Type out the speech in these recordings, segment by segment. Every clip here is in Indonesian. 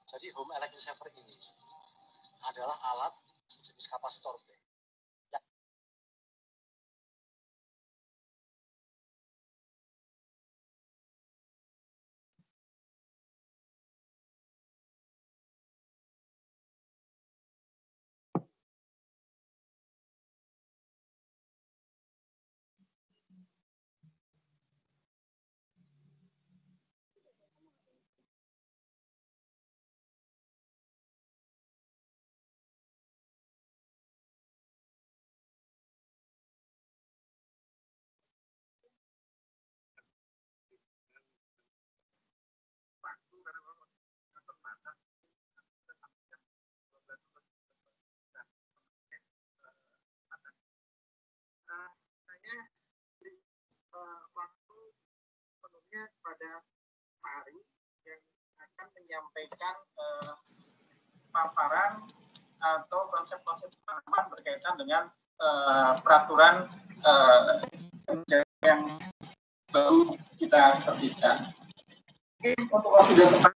Jadi home electric saver ini adalah alat sejenis kapasitor. Waktu penuhnya pada Pak Ari yang akan menyampaikan paparan atau konsep-konsep pemahaman berkaitan dengan peraturan yang baru kita terbitkan. Untuk waktu dan tempat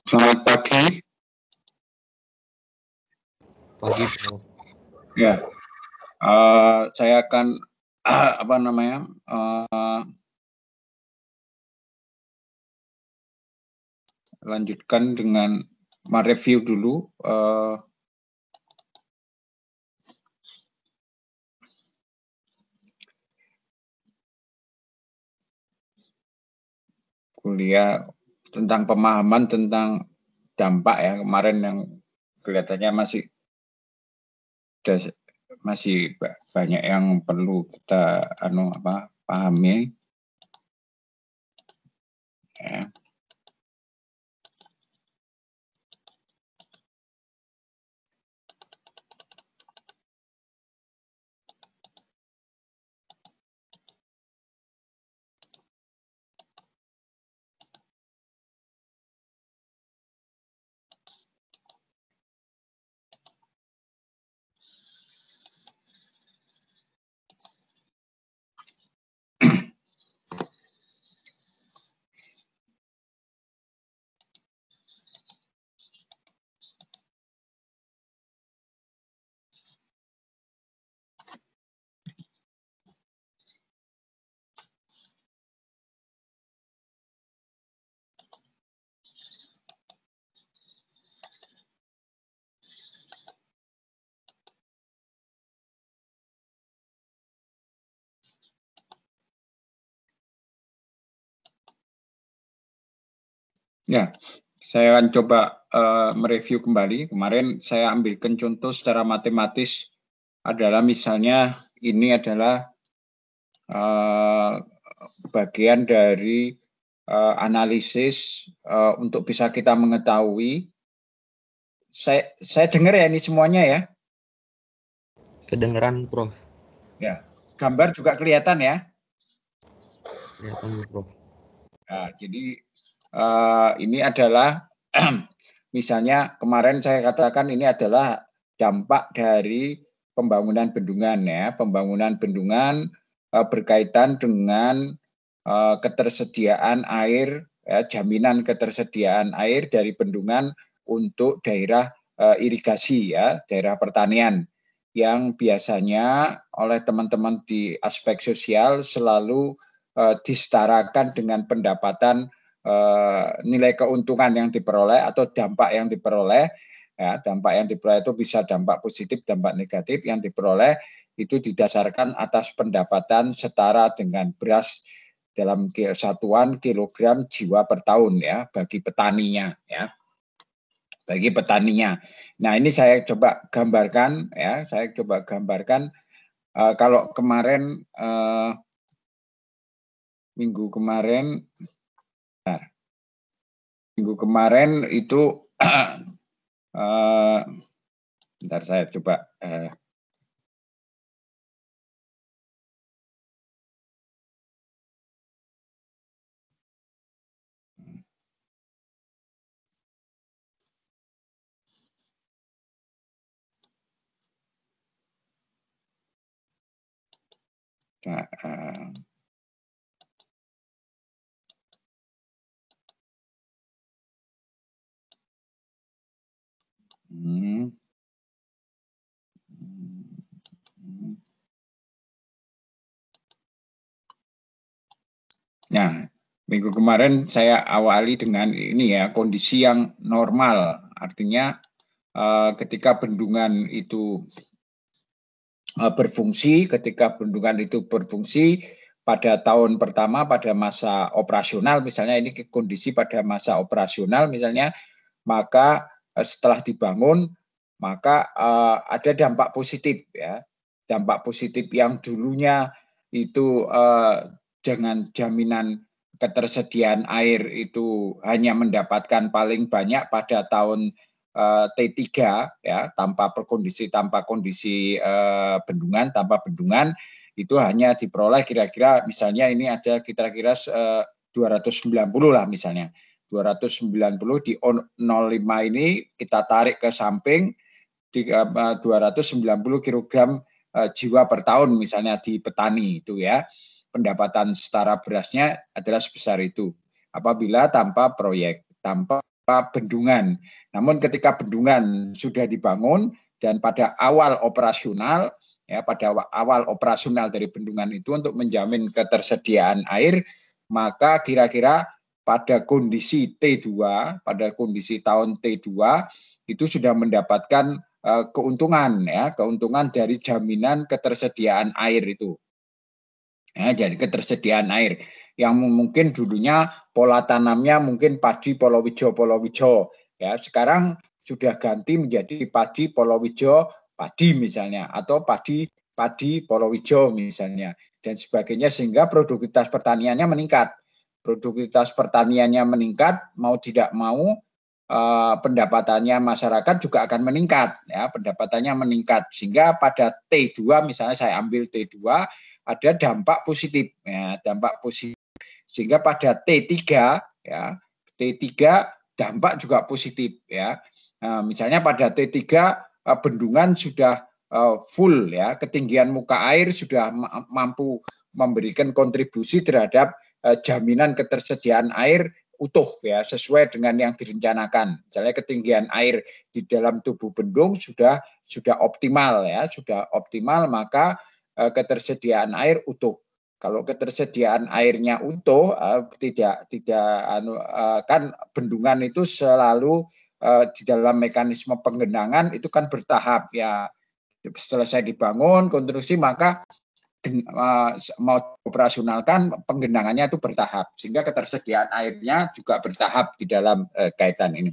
Selamat pagi. Pagi, Bro. Ya, saya akan lanjutkan dengan mereview dulu kuliah tentang pemahaman tentang dampak ya kemarin yang kelihatannya masih banyak yang perlu kita pahami ya. Ya, saya akan coba mereview kembali. Kemarin saya ambilkan contoh secara matematis adalah misalnya ini adalah bagian dari analisis untuk bisa kita mengetahui. Saya dengar ya ini semuanya ya. Kedengeran, Prof. Ya, gambar juga kelihatan ya. Kelihatan, Prof. Nah, jadi ini adalah misalnya kemarin saya katakan ini adalah dampak dari pembangunan bendungan ya. Pembangunan bendungan berkaitan dengan ketersediaan air, ya, jaminan ketersediaan air dari bendungan untuk daerah irigasi ya, daerah pertanian yang biasanya oleh teman-teman di aspek sosial selalu disetarakan dengan pendapatan nilai keuntungan yang diperoleh atau dampak yang diperoleh. Ya, dampak yang diperoleh itu bisa dampak positif, dampak negatif yang diperoleh itu didasarkan atas pendapatan setara dengan beras dalam satuan kilogram jiwa per tahun ya bagi petaninya ya. Bagi petaninya. Nah, ini saya coba gambarkan ya, kalau kemarin minggu kemarin itu bentar saya coba Nah, minggu kemarin saya awali dengan ini ya, kondisi yang normal. Artinya ketika bendungan itu berfungsi, pada tahun pertama pada masa operasional, misalnya ini kondisi pada masa operasional misalnya, maka setelah dibangun maka ada dampak positif ya, dampak positif yang dulunya itu dengan jaminan ketersediaan air itu hanya mendapatkan paling banyak pada tahun T3 ya, tanpa kondisi bendungan, tanpa bendungan itu hanya diperoleh kira-kira misalnya ini ada kira-kira 290 lah misalnya. 290 di 05 ini kita tarik ke samping 290 kilogram jiwa per tahun misalnya di petani itu ya. Pendapatan setara berasnya adalah sebesar itu. Apabila tanpa proyek, tanpa bendungan. Namun ketika bendungan sudah dibangun dan pada awal operasional ya, pada awal operasional dari bendungan itu untuk menjamin ketersediaan air, maka kira-kira pada kondisi T2, pada kondisi tahun T2 itu sudah mendapatkan keuntungan ya, keuntungan dari jaminan ketersediaan air itu. Ya, jadi ketersediaan air yang mungkin dulunya pola tanamnya mungkin padi polowijo ya, sekarang sudah ganti menjadi padi polowijo padi misalnya, atau padi polowijo misalnya, dan sebagainya, sehingga produktivitas pertaniannya meningkat. Produktivitas pertaniannya meningkat, mau tidak mau pendapatannya masyarakat juga akan meningkat, ya, pendapatannya meningkat, sehingga pada T2 misalnya saya ambil T2 ada dampak positif, ya, dampak positif, sehingga pada T3 ya, T3 dampak juga positif, ya. Nah, misalnya pada T3 bendungan sudah full, ya, ketinggian muka air sudah mampu memberikan kontribusi terhadap jaminan ketersediaan air utuh, ya, sesuai dengan yang direncanakan. Misalnya ketinggian air di dalam tubuh bendung sudah optimal, ya, sudah optimal, maka ketersediaan air utuh. Kalau ketersediaan airnya utuh, kan bendungan itu selalu di dalam mekanisme penggenangan itu kan bertahap, ya. Selesai dibangun konstruksi, maka mau operasionalkan penggenangannya itu bertahap, sehingga ketersediaan airnya juga bertahap di dalam kaitan ini.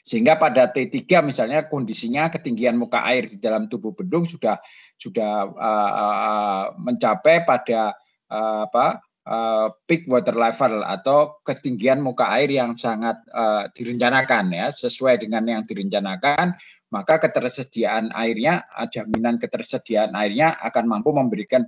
Sehingga pada T3 misalnya kondisinya ketinggian muka air di dalam tubuh bendung sudah mencapai pada peak water level atau ketinggian muka air yang sangat direncanakan, ya, sesuai dengan yang direncanakan, maka ketersediaan airnya, jaminan ketersediaan airnya akan mampu memberikan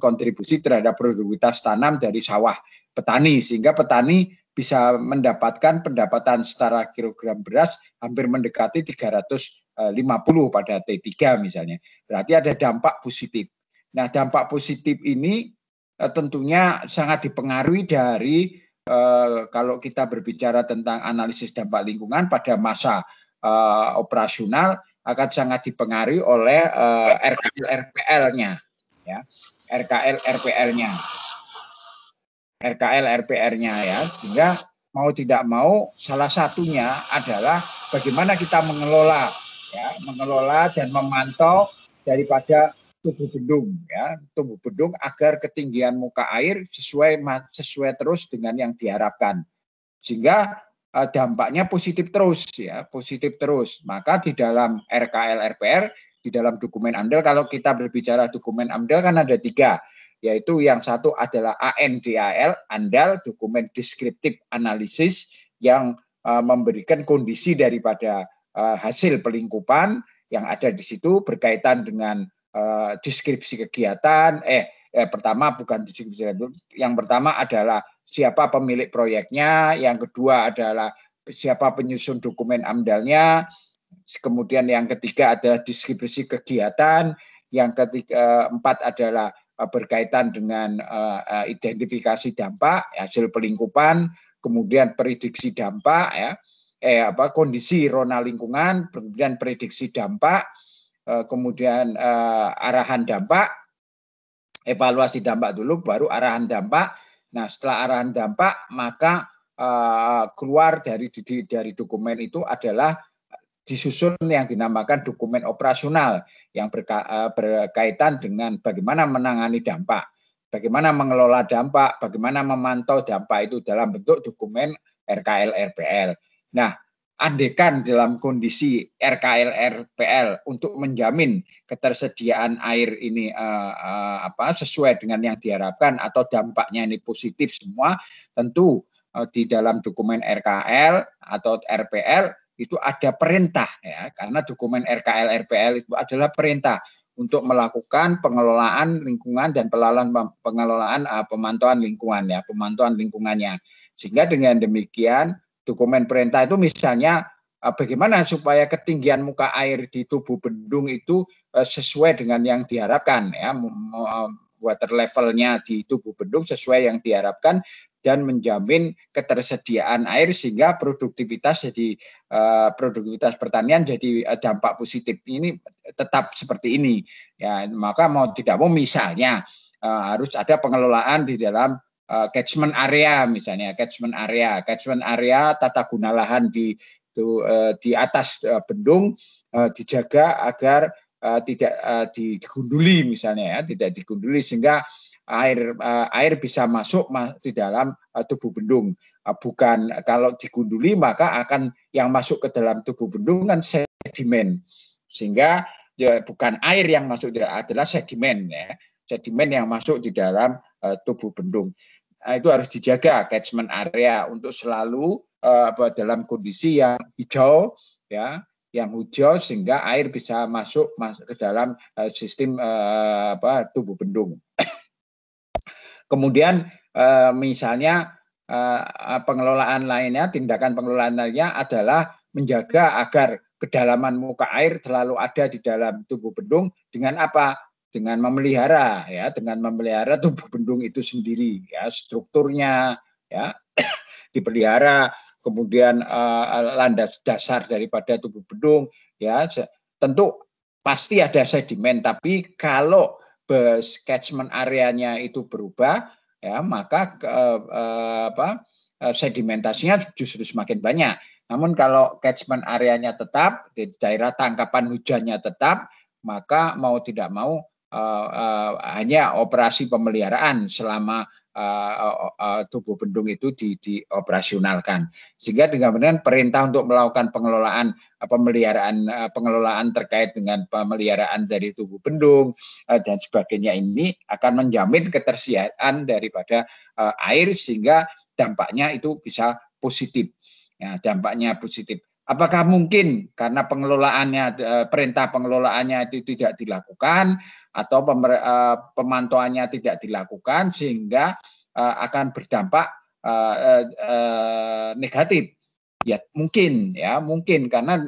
kontribusi terhadap produktivitas tanam dari sawah petani, sehingga petani bisa mendapatkan pendapatan secara kilogram beras hampir mendekati 350 pada T3 misalnya. Berarti ada dampak positif. Nah, dampak positif ini tentunya sangat dipengaruhi dari kalau kita berbicara tentang analisis dampak lingkungan pada masa operasional akan sangat dipengaruhi oleh RKL-RPL-nya, ya, RKL-RPR-nya, ya, sehingga mau tidak mau salah satunya adalah bagaimana kita mengelola dan memantau daripada tubuh bendung, ya, tubuh bendung agar ketinggian muka air sesuai terus dengan yang diharapkan, sehingga dampaknya positif terus, ya, positif terus. Maka di dalam RKL-RPR, di dalam dokumen AMDAL, kalau kita berbicara dokumen AMDAL kan ada 3, yaitu yang satu adalah ANDAL, AMDAL, dokumen deskriptif analisis, yang memberikan kondisi daripada hasil pelingkupan yang ada di situ berkaitan dengan deskripsi kegiatan. Pertama bukan deskripsi, yang pertama adalah siapa pemilik proyeknya, yang kedua adalah siapa penyusun dokumen AMDAL-nya, kemudian yang ketiga adalah deskripsi kegiatan, yang keempat adalah berkaitan dengan identifikasi dampak, hasil pelingkupan, kemudian prediksi dampak, ya, kondisi rona lingkungan, kemudian prediksi dampak, kemudian arahan dampak, evaluasi dampak dulu, baru arahan dampak. Nah, setelah arahan dampak, maka keluar dari dokumen itu adalah disusun yang dinamakan dokumen operasional yang berkaitan dengan bagaimana menangani dampak, bagaimana mengelola dampak, bagaimana memantau dampak itu dalam bentuk dokumen RKL-RPL. Nah, andaikan dalam kondisi RKL-RPL untuk menjamin ketersediaan air ini sesuai dengan yang diharapkan atau dampaknya ini positif semua, tentu di dalam dokumen RKL atau RPL itu ada perintah, ya, karena dokumen RKL-RPL itu adalah perintah untuk melakukan pengelolaan lingkungan dan pengelolaan pemantauan lingkungan, ya, pemantauan lingkungannya. Sehingga dengan demikian dokumen perintah itu misalnya bagaimana supaya ketinggian muka air di tubuh bendung itu sesuai dengan yang diharapkan, ya, water levelnya di tubuh bendung sesuai yang diharapkan dan menjamin ketersediaan air sehingga produktivitas pertanian jadi dampak positif. Ini tetap seperti ini, ya, maka mau tidak mau misalnya harus ada pengelolaan di dalam catchment area, misalnya catchment area tata guna lahan di atas bendung dijaga agar tidak digunduli misalnya ya, tidak digunduli sehingga air bisa masuk di dalam tubuh bendung. Bukan kalau digunduli maka akan yang masuk ke dalam tubuh bendung kan sedimen, sehingga bukan air yang masuk, adalah sedimen ya, sedimen yang masuk di dalam tubuh bendung. Itu harus dijaga catchment area untuk selalu dalam kondisi yang hijau ya, yang hijau sehingga air bisa masuk ke dalam sistem tubuh bendung. Kemudian misalnya pengelolaan lainnya, tindakan pengelolaan lainnya adalah menjaga agar kedalaman muka air selalu ada di dalam tubuh bendung dengan apa? Dengan memelihara ya, dengan memelihara tubuh bendung itu sendiri ya, strukturnya ya dipelihara, kemudian landas dasar daripada tubuh bendung ya, tentu pasti ada sedimen, tapi kalau catchment areanya itu berubah ya, maka sedimentasinya justru semakin banyak. Namun kalau catchment areanya tetap di daerah tangkapan hujannya tetap, maka mau tidak mau hanya operasi pemeliharaan selama tubuh bendung itu dioperasionalkan, sehingga dengan perintah untuk melakukan pengelolaan pengelolaan terkait dengan pemeliharaan dari tubuh bendung dan sebagainya ini akan menjamin ketersediaan daripada air sehingga dampaknya itu bisa positif. Ya, dampaknya positif. Apakah mungkin karena pengelolaannya perintah pengelolaannya itu tidak dilakukan atau pemantauannya tidak dilakukan sehingga akan berdampak negatif? Ya mungkin karena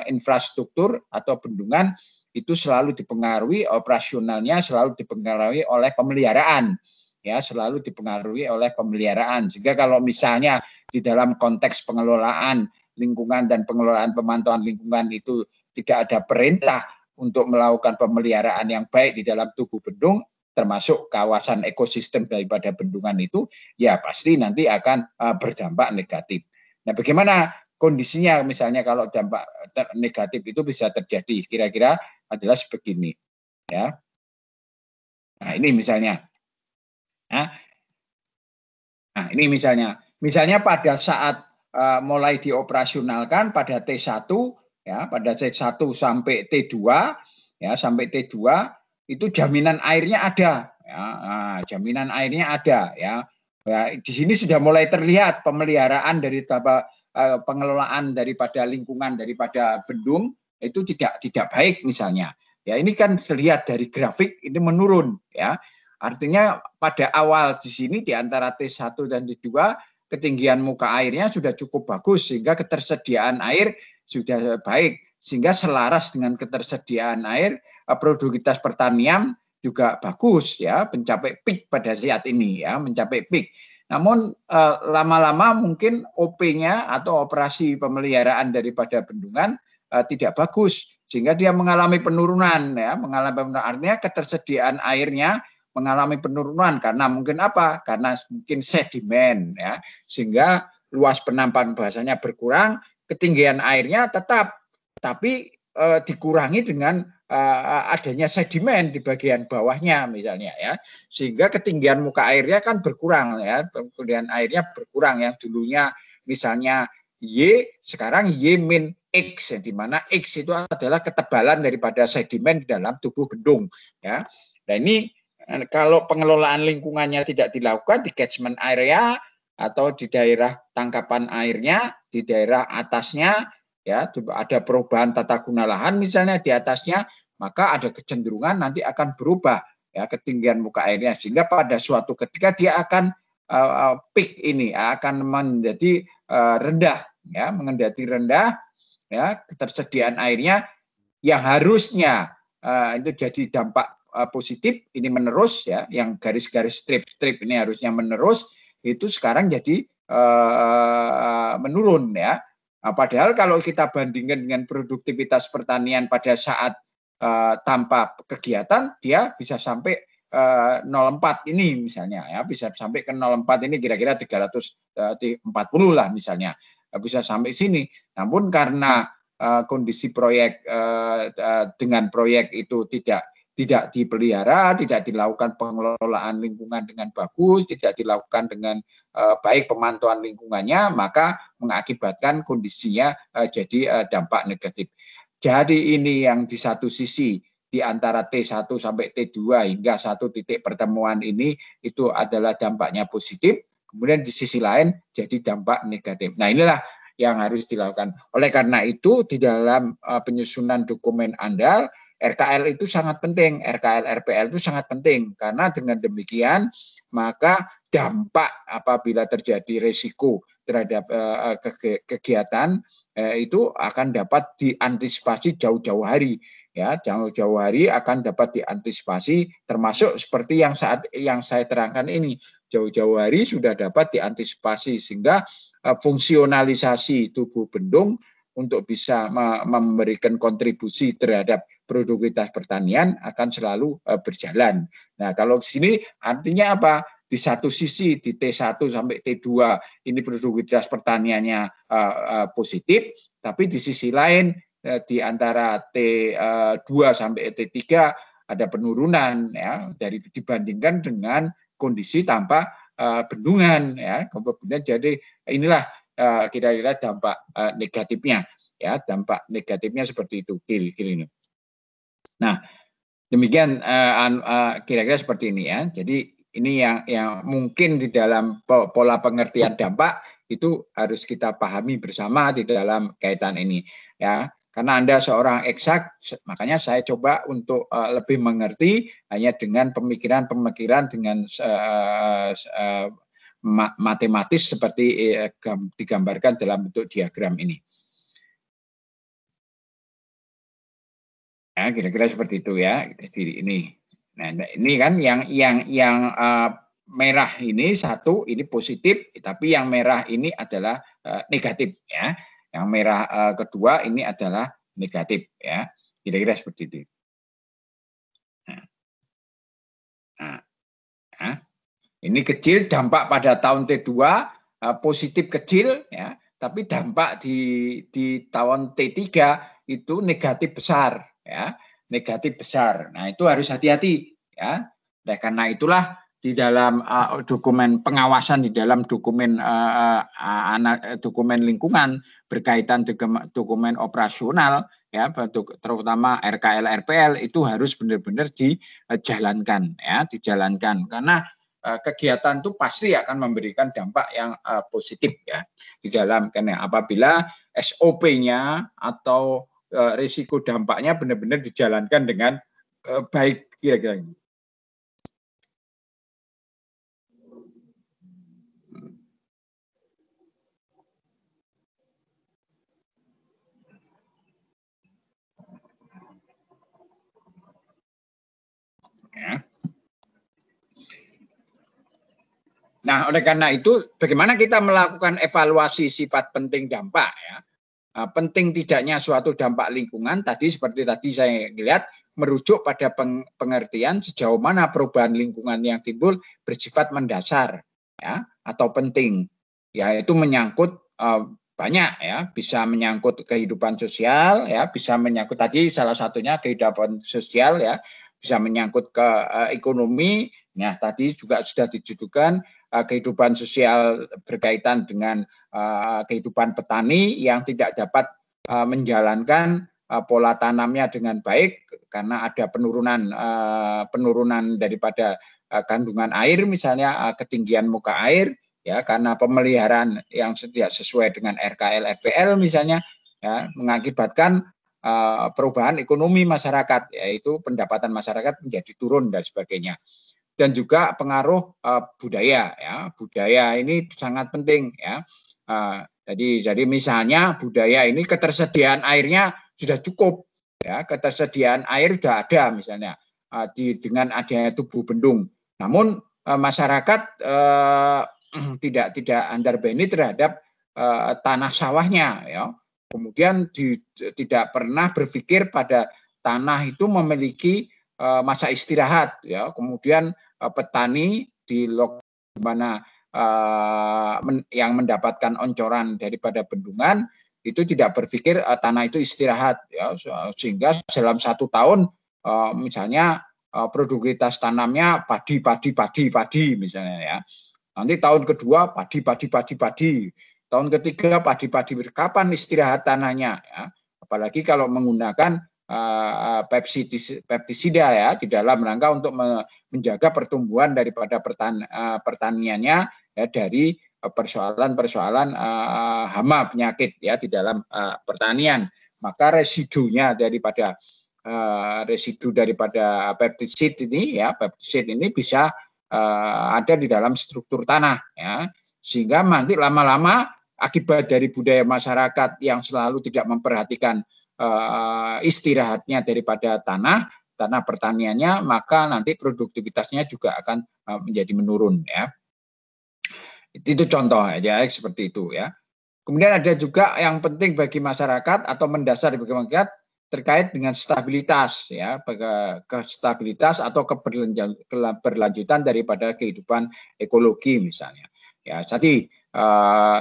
infrastruktur atau bendungan itu selalu dipengaruhi, operasionalnya selalu dipengaruhi oleh pemeliharaan. Ya, selalu dipengaruhi oleh pemeliharaan. Sehingga kalau misalnya di dalam konteks pengelolaan lingkungan dan pengelolaan pemantauan lingkungan itu tidak ada perintah untuk melakukan pemeliharaan yang baik di dalam tubuh bendung, termasuk kawasan ekosistem daripada bendungan itu, ya pasti nanti akan berdampak negatif. Nah, bagaimana kondisinya misalnya kalau dampak negatif itu bisa terjadi? Kira-kira adalah sebegini. Ya. Nah, ini misalnya. Nah, ini misalnya pada saat mulai dioperasionalkan pada T1 ya, pada T1 sampai T2 ya, sampai T2 itu jaminan airnya ada ya. Nah, jaminan airnya ada ya. Ya, di sini sudah mulai terlihat pemeliharaan dari pengelolaan daripada lingkungan daripada bendung itu tidak baik misalnya. Ya, ini kan terlihat dari grafik ini menurun ya. Artinya pada awal di sini di antara T1 dan T2 ketinggian muka airnya sudah cukup bagus sehingga ketersediaan air sudah baik sehingga selaras dengan ketersediaan air produktivitas pertanian juga bagus ya, mencapai peak pada saat ini ya, mencapai peak. Namun lama-lama mungkin OP-nya atau operasi pemeliharaan daripada bendungan tidak bagus sehingga dia mengalami penurunan ya, artinya ketersediaan airnya mengalami penurunan karena mungkin apa? Karena mungkin sedimen ya, sehingga luas penampang bahasanya berkurang, ketinggian airnya tetap, tapi dikurangi dengan adanya sedimen di bagian bawahnya misalnya ya, sehingga ketinggian muka airnya kan berkurang ya, kemudian airnya berkurang yang dulunya misalnya Y sekarang Y min X, di mana X itu adalah ketebalan daripada sedimen di dalam tubuh bendung ya. Nah ini kalau pengelolaan lingkungannya tidak dilakukan di catchment area atau di daerah tangkapan airnya, di daerah atasnya, ya ada perubahan tata guna lahan misalnya di atasnya, maka ada kecenderungan nanti akan berubah ya ketinggian muka airnya sehingga pada suatu ketika dia akan peak ini akan menjadi rendah ya, menjadi rendah ya ketersediaan airnya yang harusnya itu jadi dampak positif ini menerus ya, yang garis-garis strip ini harusnya menerus, itu sekarang jadi menurun ya. Nah, padahal kalau kita bandingkan dengan produktivitas pertanian pada saat tanpa kegiatan, dia bisa sampai 0,4 ini misalnya ya, bisa sampai ke 0,4 ini kira-kira 340 lah misalnya, bisa sampai sini. Namun karena kondisi proyek dengan proyek itu tidak dipelihara, tidak dilakukan pengelolaan lingkungan dengan bagus, tidak dilakukan dengan baik pemantauan lingkungannya, maka mengakibatkan kondisinya jadi dampak negatif. Jadi ini yang di satu sisi di antara T1 sampai T2 hingga satu titik pertemuan ini itu adalah dampaknya positif, kemudian di sisi lain jadi dampak negatif. Nah, inilah yang harus dilakukan. Oleh karena itu di dalam penyusunan dokumen andal RKL itu sangat penting, RKL RPL itu sangat penting karena dengan demikian maka dampak apabila terjadi resiko terhadap kegiatan itu akan dapat diantisipasi jauh-jauh hari, ya, jauh-jauh hari akan dapat diantisipasi, termasuk seperti yang saya terangkan ini, jauh-jauh hari sudah dapat diantisipasi sehingga fungsionalisasi tubuh bendung untuk bisa memberikan kontribusi terhadap produktivitas pertanian akan selalu berjalan. Nah, kalau di sini artinya apa? Di satu sisi di T1 sampai T2 ini produktivitas pertaniannya positif, tapi di sisi lain di antara T2 sampai T3 ada penurunan, ya, dibandingkan dengan kondisi tanpa bendungan, ya. Kemudian jadi inilah kira-kira dampak negatifnya, ya, dampak negatifnya seperti itu kira-kira ini. Nah, demikian kira-kira seperti ini, ya. Jadi ini yang mungkin di dalam pola pengertian dampak itu harus kita pahami bersama di dalam kaitan ini, ya. Karena Anda seorang eksak, makanya saya coba untuk lebih mengerti hanya dengan pemikiran-pemikiran dengan matematis seperti digambarkan dalam bentuk diagram ini. Ya, kira-kira seperti itu, ya. Jadi ini. Nah, ini kan yang merah ini satu ini positif, tapi yang merah ini adalah negatif, ya. Yang merah kedua ini adalah negatif, ya. Kira-kira seperti itu. Nah, ini kecil dampak pada tahun T2 positif kecil, ya, tapi dampak di tahun T3 itu negatif besar, ya, negatif besar. Nah, itu harus hati-hati, ya. Nah, karena itulah di dalam dokumen pengawasan, di dalam dokumen dokumen lingkungan berkaitan dengan dokumen operasional, ya, terutama RKL RPL itu harus benar-benar dijalankan, ya, dijalankan karena kegiatan itu pasti akan memberikan dampak yang positif, ya, di dalam karena apabila SOP-nya atau risiko dampaknya benar-benar dijalankan dengan baik, kira-kira. Ya. Nah, oleh karena itu, bagaimana kita melakukan evaluasi sifat penting dampak, ya? Penting tidaknya suatu dampak lingkungan tadi seperti tadi saya lihat merujuk pada pengertian sejauh mana perubahan lingkungan yang timbul bersifat mendasar, ya, atau penting, ya, itu menyangkut banyak, ya, bisa menyangkut kehidupan sosial, ya, bisa menyangkut tadi salah satunya kehidupan sosial, ya, bisa menyangkut ke ekonomi. Nah, tadi juga sudah dituduhkan kehidupan sosial berkaitan dengan kehidupan petani yang tidak dapat menjalankan pola tanamnya dengan baik karena ada penurunan daripada kandungan air, misalnya ketinggian muka air, ya, karena pemeliharaan yang tidak sesuai dengan RKL RPL misalnya, ya, mengakibatkan perubahan ekonomi masyarakat, yaitu pendapatan masyarakat menjadi turun dan sebagainya. Dan juga pengaruh budaya, ya, budaya ini sangat penting, ya. Jadi misalnya budaya ini ketersediaan airnya sudah cukup, ya, ketersediaan air sudah ada misalnya dengan adanya tubuh bendung. Namun masyarakat tidak underbeni terhadap tanah sawahnya, ya. Kemudian tidak pernah berpikir pada tanah itu memiliki masa istirahat, ya. Kemudian petani di mana yang mendapatkan oncoran daripada bendungan itu tidak berpikir tanah itu istirahat, ya, sehingga dalam 1 tahun misalnya produktivitas tanamnya padi misalnya ya. Nanti tahun kedua padi. Tahun ketiga padi. Kapan istirahat tanahnya? Ya? Apalagi kalau menggunakan pestisida ya di dalam rangka untuk menjaga pertumbuhan daripada pertaniannya ya, dari persoalan hama penyakit ya di dalam pertanian. Maka residu daripada pestisida ini bisa ada di dalam struktur tanah ya, sehingga nanti lama-lama akibat dari budaya masyarakat yang selalu tidak memperhatikan istirahatnya daripada tanah pertaniannya, maka nanti produktivitasnya juga akan menjadi menurun ya. Itu contoh aja seperti itu ya. Kemudian ada juga yang penting bagi masyarakat atau mendasar bagi masyarakat terkait dengan stabilitas ya, stabilitas atau keberlanjutan daripada kehidupan ekologi misalnya. Ya, jadi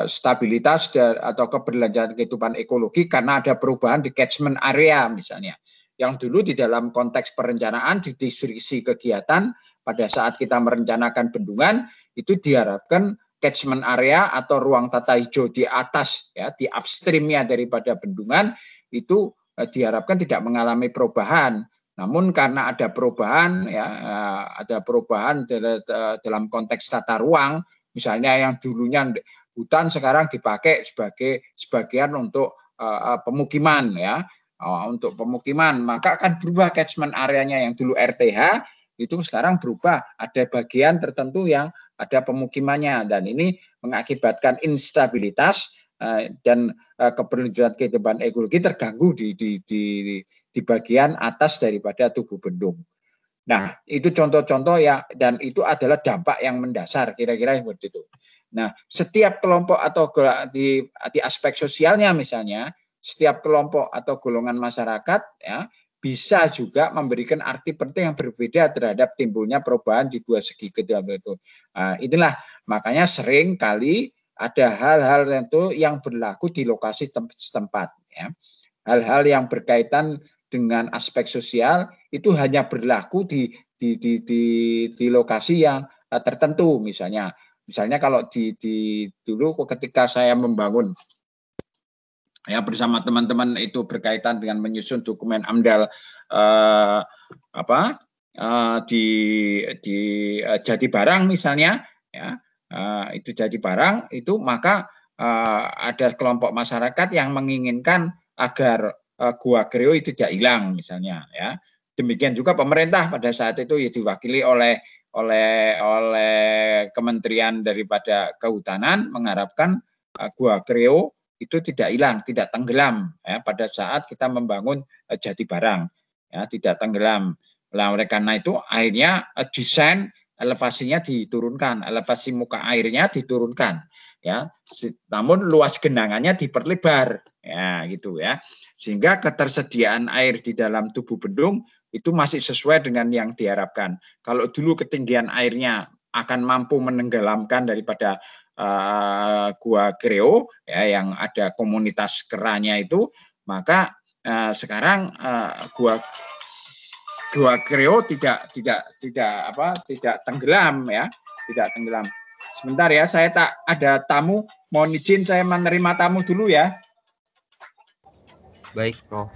stabilitas atau keberlanjutan kehidupan ekologi karena ada perubahan di catchment area misalnya. Yang dulu di dalam konteks perencanaan di diskusi kegiatan pada saat kita merencanakan bendungan itu diharapkan catchment area atau ruang tata hijau di atas ya, di upstreamnya daripada bendungan itu diharapkan tidak mengalami perubahan. Namun karena ada perubahan ya, ada perubahan dalam konteks tata ruang, misalnya yang dulunya hutan sekarang dipakai sebagai sebagian untuk pemukiman ya, untuk pemukiman, maka akan berubah catchment areanya yang dulu RTH itu sekarang berubah, ada bagian tertentu yang ada pemukimannya, dan ini mengakibatkan instabilitas dan keberlanjutan kehidupan ekologi terganggu di bagian atas daripada tubuh bendung. Nah, itu contoh-contoh ya, dan itu adalah dampak yang mendasar kira-kira seperti itu. Nah, setiap kelompok atau di aspek sosialnya misalnya, setiap kelompok atau golongan masyarakat ya bisa juga memberikan arti penting yang berbeda terhadap timbulnya perubahan di dua segi kedua itu. Nah, inilah makanya sering kali ada hal-hal yang berlaku di lokasi setempat. Ya. Hal-hal yang berkaitan dengan aspek sosial itu hanya berlaku di lokasi yang tertentu misalnya. Misalnya kalau dulu ketika saya membangun ya bersama teman-teman itu berkaitan dengan menyusun dokumen AMDAL di Jatibarang misalnya ya, itu Jatibarang itu maka ada kelompok masyarakat yang menginginkan agar Gua Greo itu tidak hilang misalnya ya. Demikian juga pemerintah pada saat itu ya diwakili oleh Kementerian daripada Kehutanan mengharapkan Gua Greo itu tidak hilang, tidak tenggelam ya, pada saat kita membangun Jatibarang ya, tidak tenggelam. Oleh karena itu akhirnya desain elevasinya diturunkan, elevasi muka airnya diturunkan ya. Namun luas genangannya diperlebar ya gitu ya. Sehingga ketersediaan air di dalam tubuh bendung itu masih sesuai dengan yang diharapkan. Kalau dulu ketinggian airnya akan mampu menenggelamkan daripada Gua Greo ya, yang ada komunitas keranya itu, maka sekarang Gua Greo tidak tenggelam ya, tidak tenggelam. Sebentar ya, saya tak ada tamu, mohon izin saya menerima tamu dulu ya. Baik, Prof.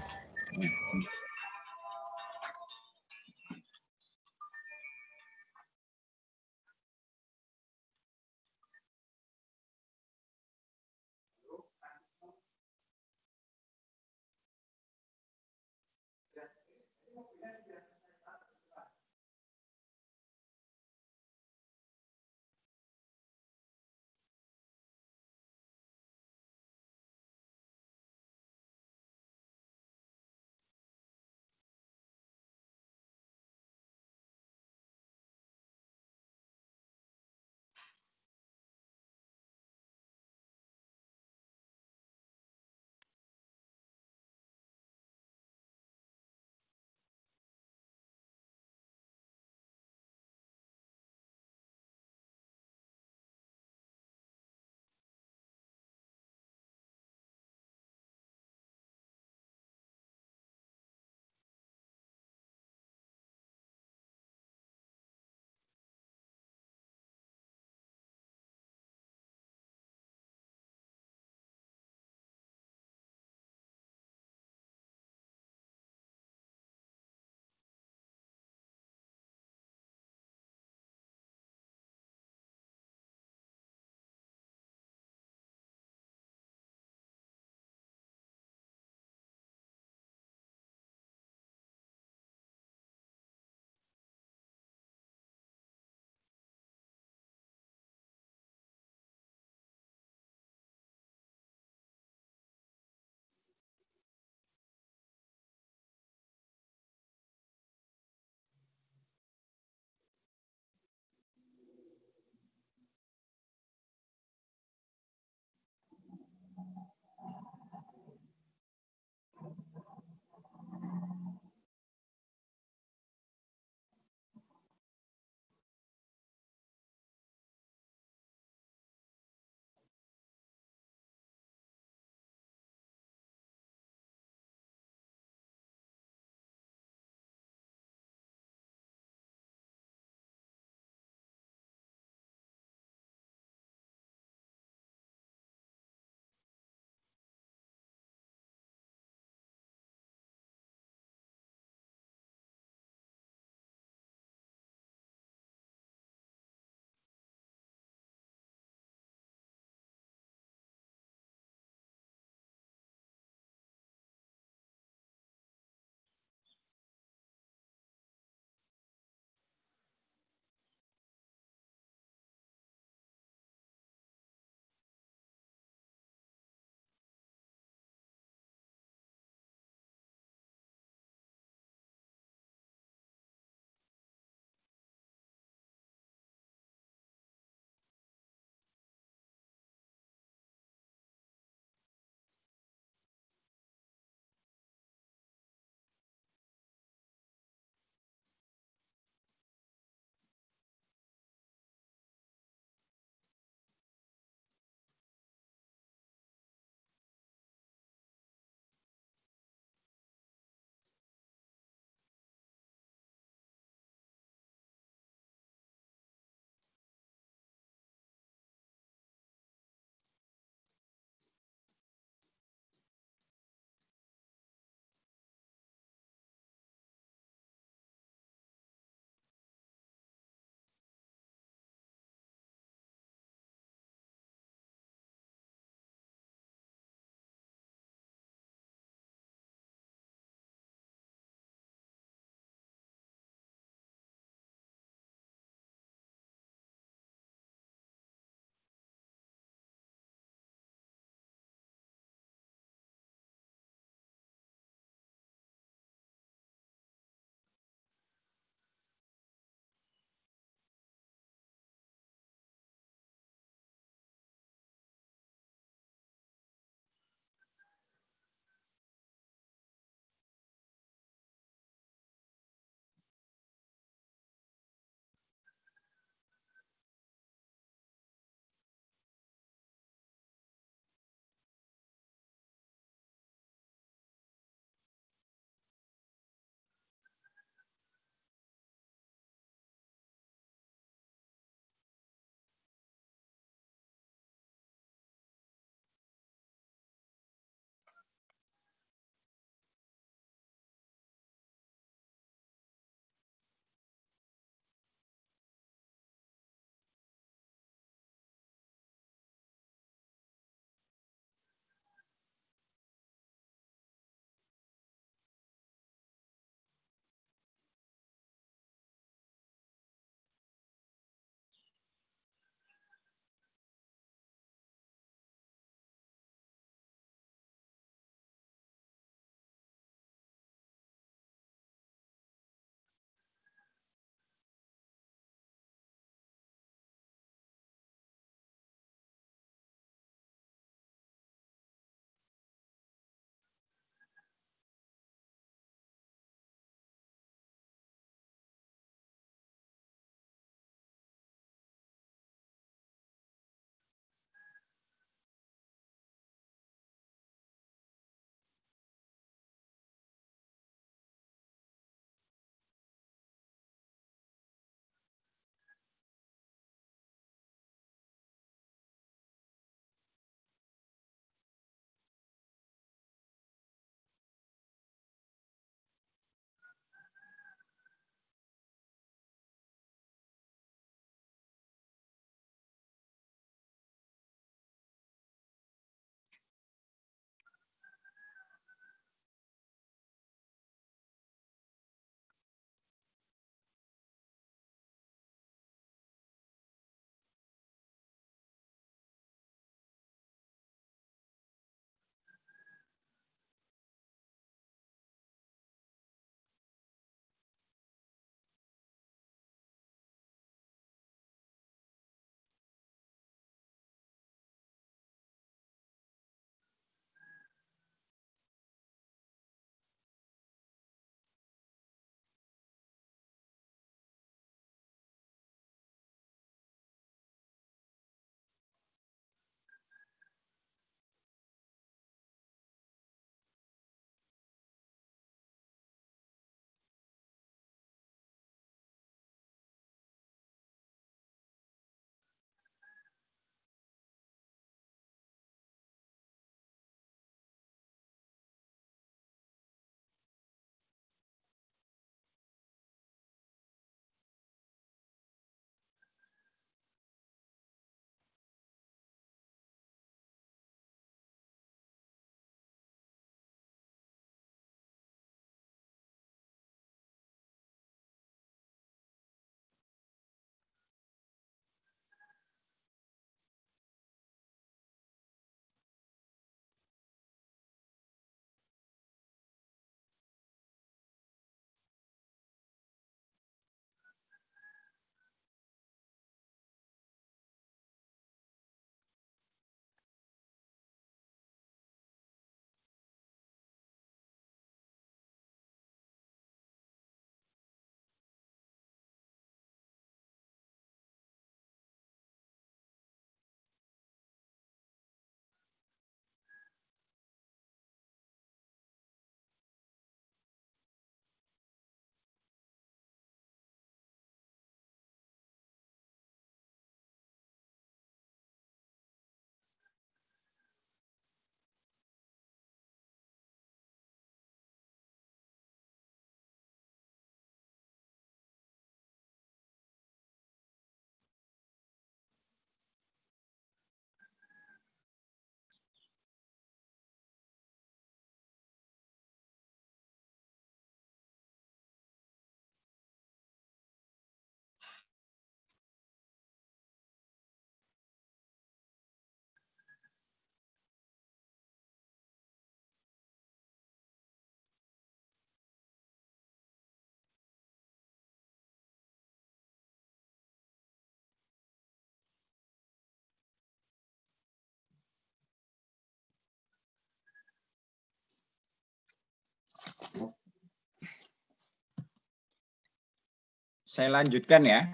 Saya lanjutkan ya.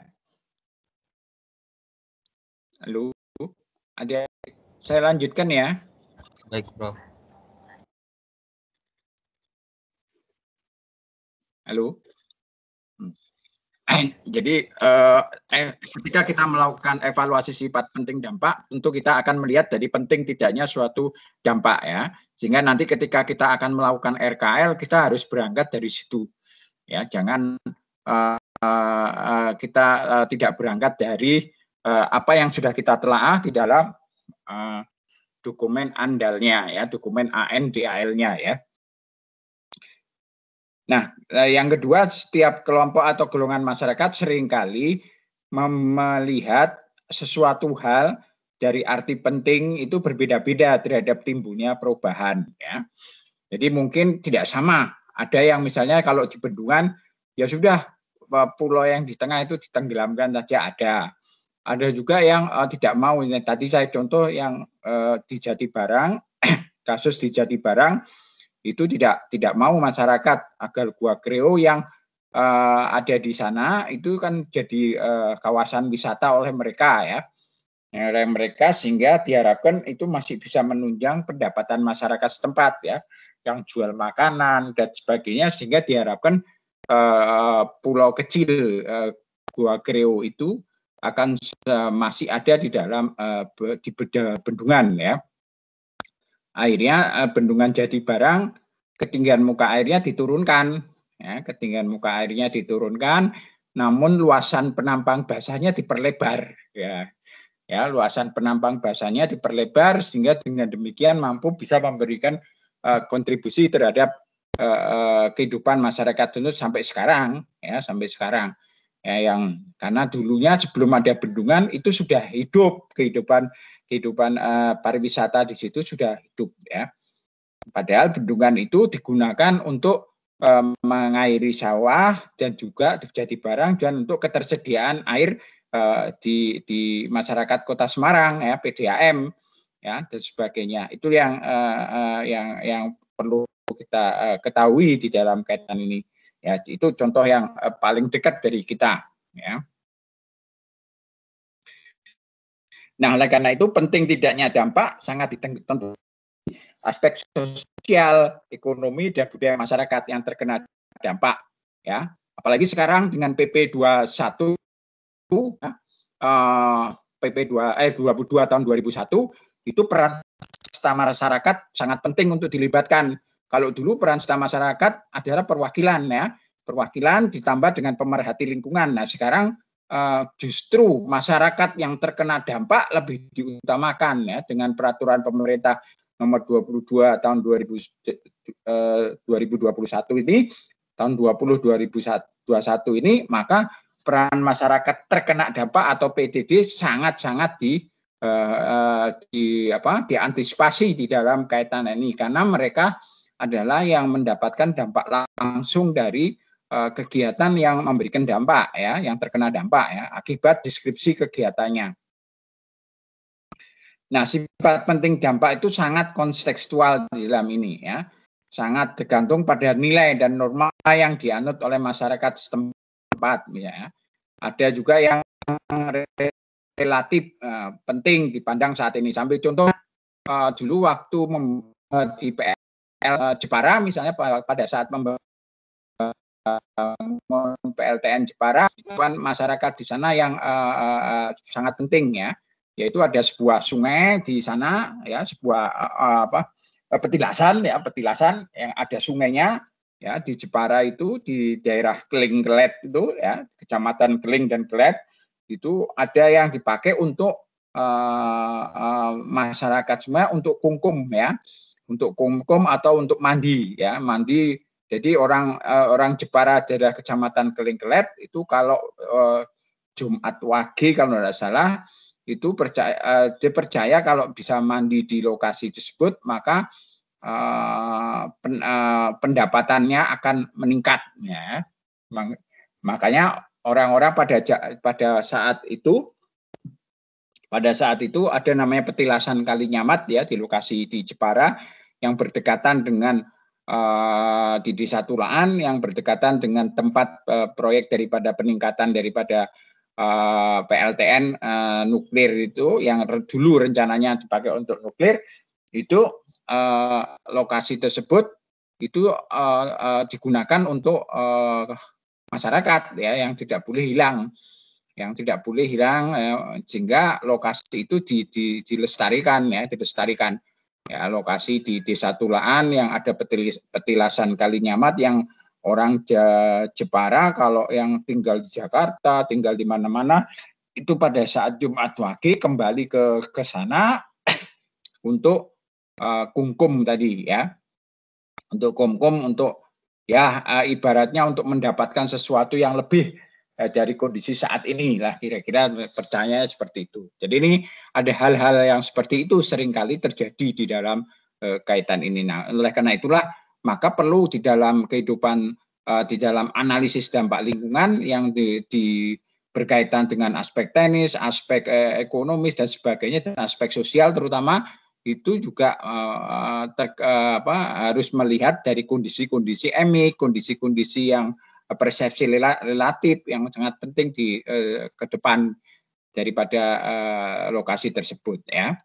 Halo, ada. Saya lanjutkan ya. Baik, Prof. Halo. Jadi ketika kita melakukan evaluasi sifat penting dampak, tentu kita akan melihat dari penting tidaknya suatu dampak ya. Sehingga nanti ketika kita akan melakukan RKL, kita harus berangkat dari situ. Ya, jangan kita tidak berangkat dari apa yang sudah kita telaah di dalam dokumen andalnya ya, dokumen ANDAL-nya ya. Nah, yang kedua, setiap kelompok atau golongan masyarakat seringkali melihat sesuatu hal dari arti penting itu berbeda-beda terhadap timbulnya perubahan ya. Jadi mungkin tidak sama. Ada yang misalnya kalau di bendungan ya sudah pulau yang di tengah itu ditenggelamkan saja ada. Ada juga yang tidak mau. Tadi saya contoh yang di Jatibarang, kasus di Jatibarang itu tidak mau masyarakat agar Gua Kreo yang ada di sana itu kan jadi kawasan wisata oleh mereka ya. Oleh mereka sehingga diharapkan itu masih bisa menunjang pendapatan masyarakat setempat ya, yang jual makanan dan sebagainya, sehingga diharapkan pulau kecil Gua Kreo itu akan masih ada di dalam di bendungan ya. Akhirnya bendungan Jatibarang ketinggian muka airnya diturunkan ya, ketinggian muka airnya diturunkan, namun luasan penampang basahnya diperlebar ya. Ya, luasan penampang basahnya diperlebar sehingga dengan demikian mampu bisa memberikan kontribusi terhadap kehidupan masyarakat itu sampai sekarang ya, sampai sekarang. Ya, yang karena dulunya sebelum ada bendungan itu sudah hidup kehidupan pariwisata di situ sudah hidup ya. Padahal bendungan itu digunakan untuk mengairi sawah dan juga di Jatibarang dan untuk ketersediaan air di masyarakat Kota Semarang ya, PDAM ya dan sebagainya. Itu yang perlu kita ketahui di dalam kaitan ini. Ya, itu contoh yang paling dekat dari kita ya. Nah, oleh karena itu penting tidaknya dampak sangat ditentukan aspek sosial, ekonomi dan budaya masyarakat yang terkena dampak ya. Apalagi sekarang dengan PP 21 PP 22 tahun 2001 itu peran serta masyarakat sangat penting untuk dilibatkan. Kalau dulu peran serta masyarakat adalah perwakilan ya, perwakilan ditambah dengan pemerhati lingkungan. Nah, sekarang justru masyarakat yang terkena dampak lebih diutamakan ya dengan peraturan pemerintah nomor 22 tahun 2021 ini, tahun 2021 ini, maka peran masyarakat terkena dampak atau PDD sangat-sangat diantisipasi di dalam kaitan ini, karena mereka adalah yang mendapatkan dampak langsung dari kegiatan yang memberikan dampak ya, yang terkena dampak ya akibat deskripsi kegiatannya. Nah, sifat penting dampak itu sangat kontekstual di dalam ini ya, sangat tergantung pada nilai dan norma yang dianut oleh masyarakat setempat ya. Ada juga yang relatif penting dipandang saat ini. Sambil contoh dulu waktu di PL Jepara misalnya pada saat membangun PLTN Jepara, kan masyarakat di sana yang sangat penting ya, yaitu ada sebuah sungai di sana ya, sebuah petilasan ya, petilasan yang ada sungainya ya di Jepara itu, di daerah Keling Kelet itu ya, Kecamatan Keling dan Kelet itu ada yang dipakai untuk masyarakat semua untuk kungkum ya, untuk kungkum atau untuk mandi ya, mandi. Jadi orang Jepara daerah Kecamatan Keling Kelet itu kalau Jumat Wage kalau tidak salah itu dia percaya kalau bisa mandi di lokasi tersebut maka pendapatannya akan meningkat ya. Makanya orang-orang pada saat itu ada namanya petilasan Kalinyamat ya di lokasi di Jepara yang berdekatan dengan di Desa Tulaan yang berdekatan dengan tempat proyek daripada peningkatan daripada PLTN nuklir itu yang dulu rencananya dipakai untuk nuklir itu lokasi tersebut itu digunakan untuk masyarakat ya yang tidak boleh hilang sehingga lokasi itu dilestarikan ya lokasi di Desa Tulaan yang ada petilasan Kalinyamat yang orang Jepara kalau yang tinggal di Jakarta tinggal di mana-mana itu pada saat Jumat Wage kembali ke sana untuk kungkum tadi ya untuk kumkum untuk ya ibaratnya untuk mendapatkan sesuatu yang lebih dari kondisi saat ini lah kira-kira percaya seperti itu. Jadi ini ada hal-hal yang seperti itu seringkali terjadi di dalam kaitan ini. Nah, oleh karena itulah maka perlu di dalam kehidupan di dalam analisis dampak lingkungan yang berkaitan dengan aspek teknis, aspek ekonomis dan sebagainya dan aspek sosial terutama itu juga harus melihat dari kondisi-kondisi emik, kondisi-kondisi yang persepsi relatif yang sangat penting di ke depan daripada lokasi tersebut ya.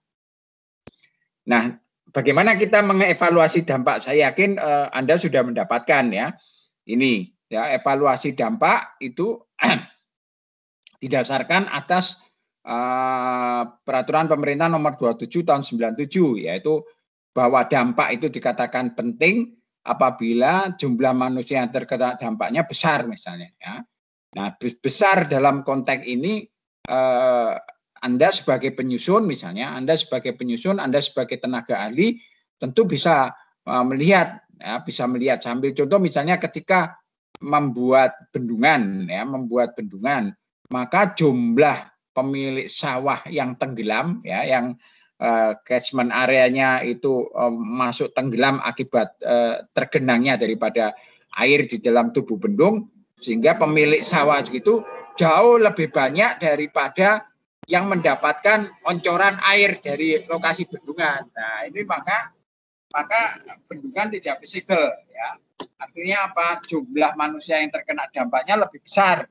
Nah, bagaimana kita mengevaluasi dampak? Saya yakin Anda sudah mendapatkan ya. Ini ya evaluasi dampak itu didasarkan atas peraturan pemerintah nomor 27 tahun 97 yaitu bahwa dampak itu dikatakan penting apabila jumlah manusia yang terkena dampaknya besar misalnya ya. Nah, besar dalam konteks ini Anda sebagai penyusun misalnya, Anda sebagai tenaga ahli tentu bisa melihat ya, bisa melihat sambil contoh misalnya ketika membuat bendungan maka jumlah pemilik sawah yang tenggelam ya yang catchment areanya itu masuk tenggelam akibat tergenangnya daripada air di dalam tubuh bendung sehingga pemilik sawah itu jauh lebih banyak daripada yang mendapatkan oncoran air dari lokasi bendungan. Nah, ini maka bendungan tidak visible ya. Artinya apa? Jumlah manusia yang terkena dampaknya lebih besar.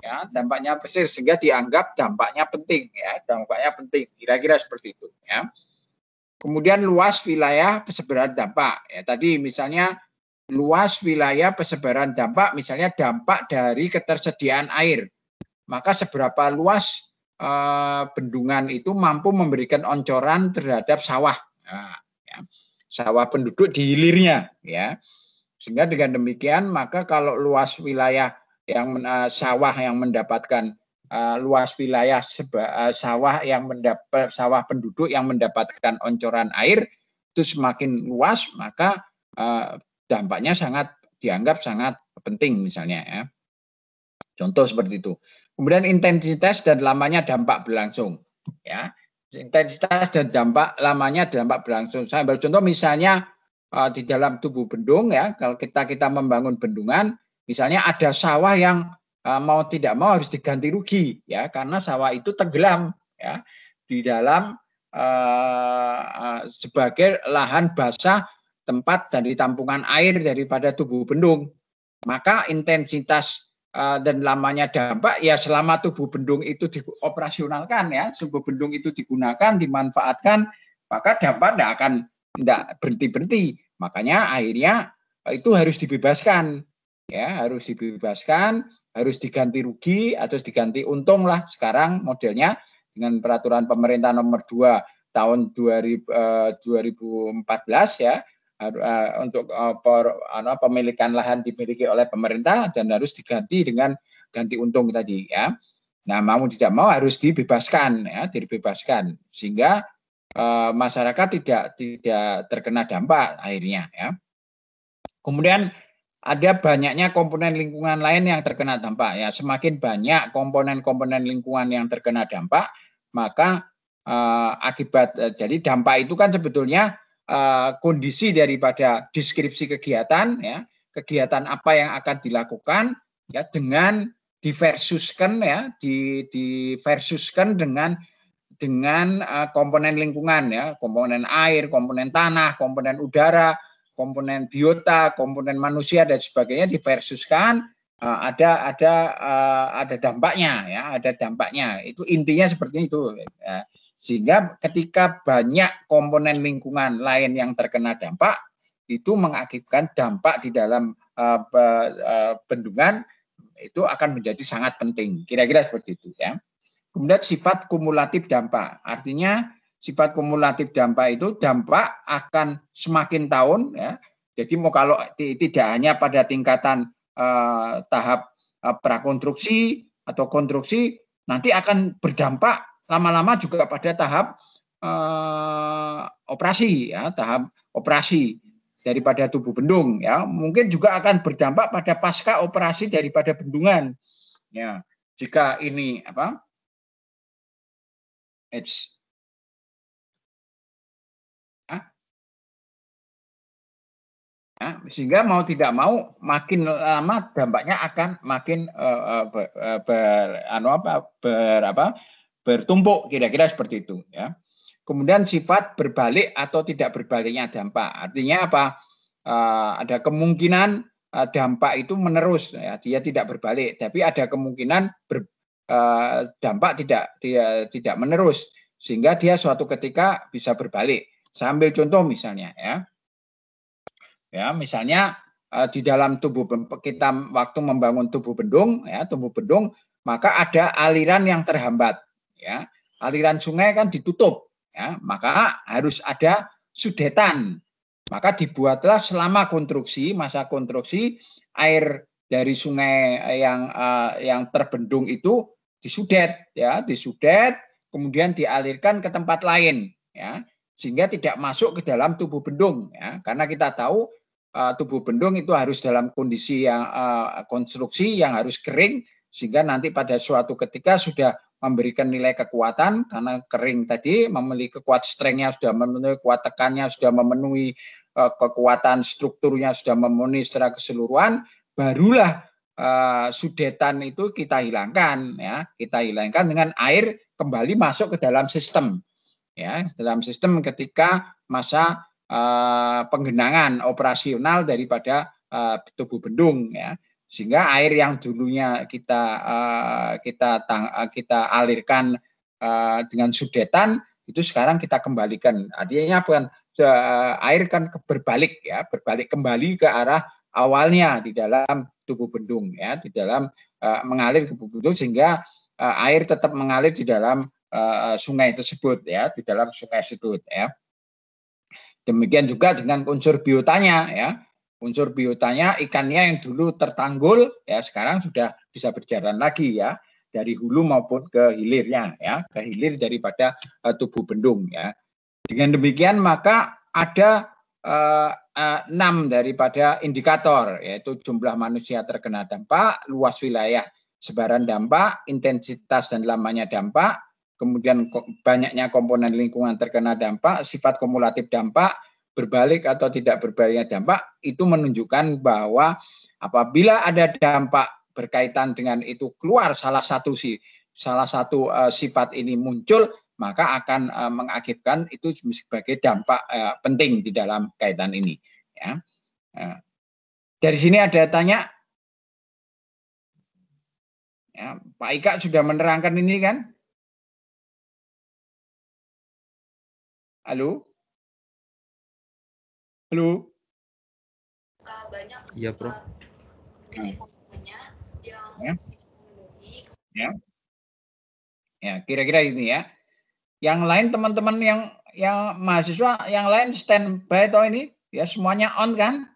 Ya, dampaknya besar sehingga dianggap dampaknya penting ya, kira-kira seperti itu ya. Kemudian luas wilayah persebaran dampak ya, tadi misalnya luas wilayah persebaran dampak misalnya dampak dari ketersediaan air, maka seberapa luas bendungan itu mampu memberikan oncoran terhadap sawah ya, sawah penduduk di hilirnya ya, sehingga dengan demikian maka kalau luas wilayah yang sawah yang mendapatkan luas wilayah sawah penduduk yang mendapatkan oncoran air itu semakin luas maka dampaknya dianggap sangat penting misalnya ya. Contoh seperti itu. Kemudian intensitas dan lamanya dampak berlangsung ya. Intensitas dan lamanya dampak berlangsung. Saya ambil contoh misalnya di dalam tubuh bendung ya, kalau kita membangun bendungan misalnya ada sawah yang mau tidak mau harus diganti rugi ya karena sawah itu tenggelam ya di dalam sebagai lahan basah tempat dari tampungan air daripada tubuh bendung. Maka intensitas dan lamanya dampak ya selama tubuh bendung itu dioperasionalkan ya, tubuh bendung itu digunakan, dimanfaatkan, maka dampak tidak berhenti-berhenti. Makanya akhirnya itu harus dibebaskan. Ya, harus diganti rugi atau diganti untung lah sekarang modelnya dengan peraturan pemerintah nomor 2 tahun 2014 ya untuk pemilikan lahan dimiliki oleh pemerintah dan harus diganti dengan ganti untung tadi ya. Nah, mau tidak mau harus dibebaskan sehingga masyarakat tidak terkena dampak akhirnya ya. Kemudian ada banyaknya komponen lingkungan lain yang terkena dampak ya. Semakin banyak komponen-komponen lingkungan yang terkena dampak, maka jadi dampak itu kan sebetulnya kondisi daripada deskripsi kegiatan ya, kegiatan apa yang akan dilakukan ya dengan diversuskan ya, diversuskan dengan komponen lingkungan ya, komponen air, komponen tanah, komponen udara, komponen biota, komponen manusia dan sebagainya diversuskan, ada dampaknya ya, ada dampaknya. Itu intinya seperti itu. Ya. Sehingga ketika banyak komponen lingkungan lain yang terkena dampak, itu mengakibatkan dampak di dalam bendungan itu akan menjadi sangat penting. Kira-kira seperti itu ya. Kemudian sifat kumulatif dampak. Artinya sifat kumulatif dampak itu dampak akan semakin tahun ya. Jadi mau kalau tidak hanya pada tingkatan tahap prakonstruksi atau konstruksi, nanti akan berdampak lama-lama juga pada tahap operasi ya, tahap operasi daripada tubuh bendung ya. Mungkin juga akan berdampak pada pasca operasi daripada bendungan. Ya, jika ini sehingga mau tidak mau makin lama dampaknya akan makin bertumpuk, kira-kira seperti itu ya. Kemudian sifat berbalik atau tidak berbaliknya dampak, artinya apa? Ada kemungkinan dampak itu menerus ya, dia tidak berbalik, tapi ada kemungkinan dampak tidak menerus, sehingga dia suatu ketika bisa berbalik. Saya ambil contoh misalnya ya. Ya, misalnya di dalam tubuh kita waktu membangun tubuh bendung, maka ada aliran yang terhambat. Ya, aliran sungai kan ditutup, ya, maka harus ada sudetan. Maka dibuatlah selama masa konstruksi, air dari sungai yang terbendung itu disudet, ya, kemudian dialirkan ke tempat lain, ya, sehingga tidak masuk ke dalam tubuh bendung, ya, karena kita tahu tubuh bendung itu harus dalam kondisi yang konstruksi yang harus kering, sehingga nanti pada suatu ketika sudah memberikan nilai kekuatan karena kering tadi, memiliki kekuatan strength-nya sudah memenuhi, kuat tekannya sudah memenuhi, kekuatan strukturnya sudah memenuhi secara keseluruhan, barulah sudetan itu kita hilangkan ya, dengan air kembali masuk ke dalam sistem ya, dalam sistem ketika masa penggenangan operasional daripada tubuh bendung ya, sehingga air yang dulunya kita alirkan dengan sudetan itu sekarang kita kembalikan. Artinya bukan air kan berbalik ya, berbalik kembali ke arah awalnya di dalam tubuh bendung ya, di dalam mengalir ke tubuh bendung, sehingga air tetap mengalir di dalam sungai tersebut ya, di dalam sungai tersebut ya. Demikian juga dengan unsur biotanya ya. Unsur biotanya ikannya yang dulu tertanggul ya sekarang sudah bisa berjalan lagi ya, dari hulu maupun ke hilirnya ya, ke hilir daripada tubuh bendung ya. Dengan demikian maka ada 6 daripada indikator, yaitu jumlah manusia terkena dampak, luas wilayah sebaran dampak, intensitas dan lamanya dampak, kemudian banyaknya komponen lingkungan terkena dampak, sifat kumulatif dampak, berbalik atau tidak berbaliknya dampak, itu menunjukkan bahwa apabila ada dampak berkaitan dengan itu keluar salah satu sifat ini muncul, maka akan mengakibatkan itu sebagai dampak penting di dalam kaitan ini. Ya. Dari sini ada tanya, ya, Pak Ika sudah menerangkan ini kan? Halo? Halo? Banyak Iya, Prof. Ya, kira-kira ini ya. Yang lain teman-teman yang mahasiswa yang lain standby atau ini ya semuanya on kan?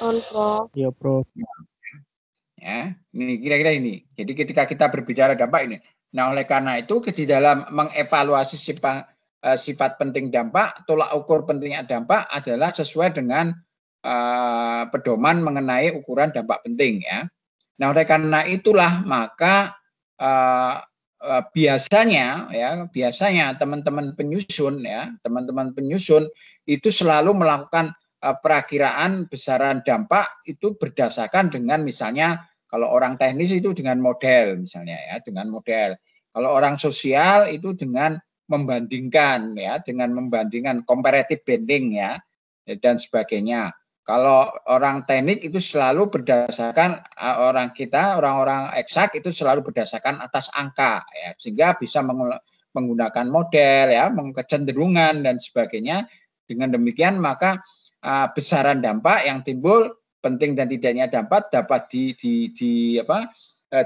On, Prof. Iya, Prof. Ya, ini kira-kira ini. Jadi ketika kita berbicara dampak ini, nah oleh karena itu di dalam mengevaluasi sifat penting dampak, tolak ukur pentingnya dampak adalah sesuai dengan pedoman mengenai ukuran dampak penting ya. Nah oleh karena itulah maka biasanya teman-teman penyusun itu selalu melakukan perakiraan besaran dampak itu berdasarkan dengan misalnya kalau orang teknis itu dengan model misalnya ya, dengan model. Kalau orang sosial itu dengan membandingkan comparative banding ya. dan sebagainya. Kalau orang teknik itu selalu berdasarkan orang-orang eksak itu selalu berdasarkan atas angka, ya, sehingga bisa menggunakan model, ya, kecenderungan dan sebagainya. Dengan demikian maka besaran dampak yang timbul, penting dan tidaknya dampak dapat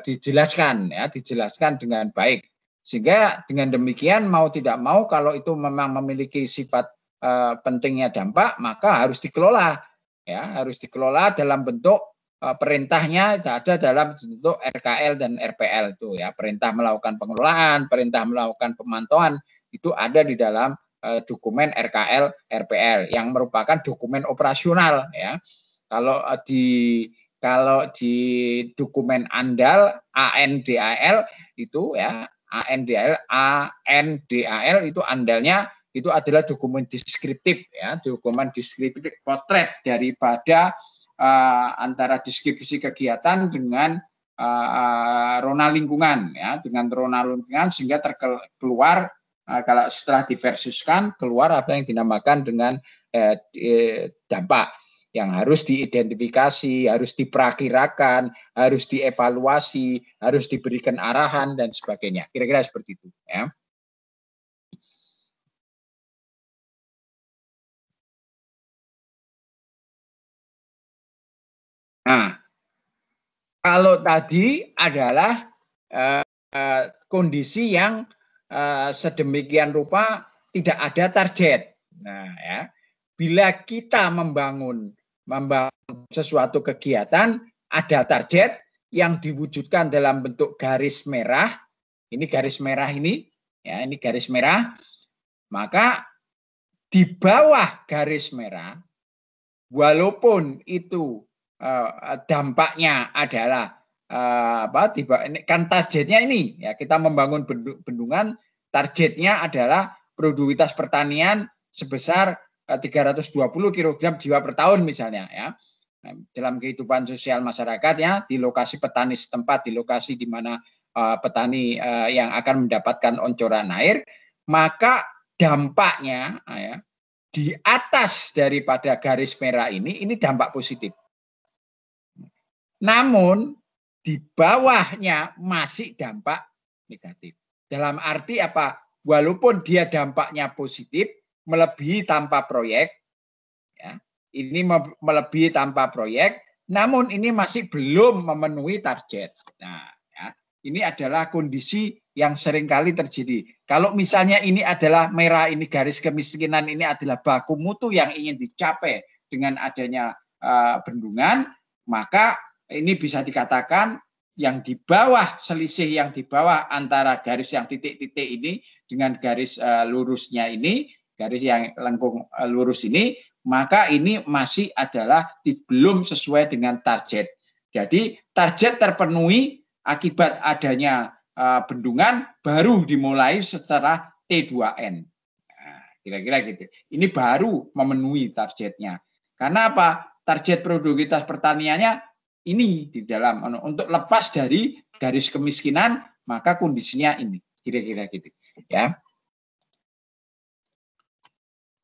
dijelaskan, ya, dijelaskan dengan baik. Sehingga dengan demikian mau tidak mau kalau itu memang memiliki sifat pentingnya dampak, maka harus dikelola. Ya, harus dikelola dalam bentuk perintahnya ada dalam bentuk RKL dan RPL itu, ya, perintah melakukan pengelolaan, perintah melakukan pemantauan itu ada di dalam dokumen RKL RPL yang merupakan dokumen operasional, ya. Kalau di dokumen ANDAL ANDAL itu, ya, ANDAL itu ANDALnya itu adalah dokumen deskriptif, ya, dokumen deskriptif potret daripada antara deskripsi kegiatan dengan rona lingkungan, ya, dengan rona lingkungan sehingga terkeluar kalau setelah diversuskan keluar apa yang dinamakan dengan dampak yang harus diidentifikasi, harus diperakirakan, harus dievaluasi, harus diberikan arahan dan sebagainya. Kira-kira seperti itu, ya. Nah, kalau tadi adalah kondisi yang sedemikian rupa tidak ada target. Nah, ya, bila kita membangun sesuatu kegiatan ada target yang diwujudkan dalam bentuk garis merah. Ini garis merah ini, ya, ini garis merah. Maka di bawah garis merah, walaupun itu dampaknya adalah kan targetnya ini, ya, kita membangun bendungan, targetnya adalah produktivitas pertanian sebesar 320 kg jiwa per tahun misalnya, ya. Dalam kehidupan sosial masyarakat, ya, di lokasi petani setempat, di lokasi di mana petani yang akan mendapatkan oncoran air, maka dampaknya, ya, di atas daripada garis merah ini dampak positif. Namun di bawahnya masih dampak negatif. Dalam arti apa? Walaupun dia dampaknya positif, melebihi tanpa proyek, ya, ini melebihi tanpa proyek, namun ini masih belum memenuhi target. Nah, ya, ini adalah kondisi yang seringkali terjadi. Kalau misalnya ini adalah merah, ini garis kemiskinan, ini adalah baku mutu yang ingin dicapai dengan adanya bendungan, maka ini bisa dikatakan yang di bawah, selisih yang di bawah antara garis yang titik-titik ini dengan garis lurusnya ini, garis yang lengkung lurus ini, maka ini masih adalah belum sesuai dengan target. Jadi target terpenuhi akibat adanya bendungan baru dimulai setelah T2N. Nah, kira-kira gitu. Ini baru memenuhi targetnya. Karena apa? Target produktivitas pertaniannya ini di dalam untuk lepas dari garis kemiskinan, maka kondisinya ini kira-kira gitu, ya.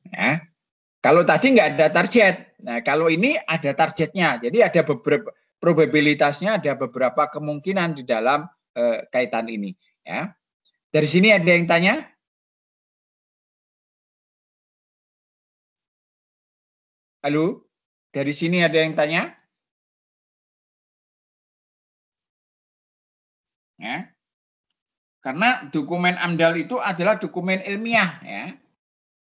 Nah, kalau tadi nggak ada target, nah kalau ini ada targetnya, jadi ada beberapa probabilitasnya, ada beberapa kemungkinan di dalam kaitan ini, ya. Dari sini ada yang tanya? Halo, dari sini ada yang tanya? Ya. Karena dokumen AMDAL itu adalah dokumen ilmiah, ya.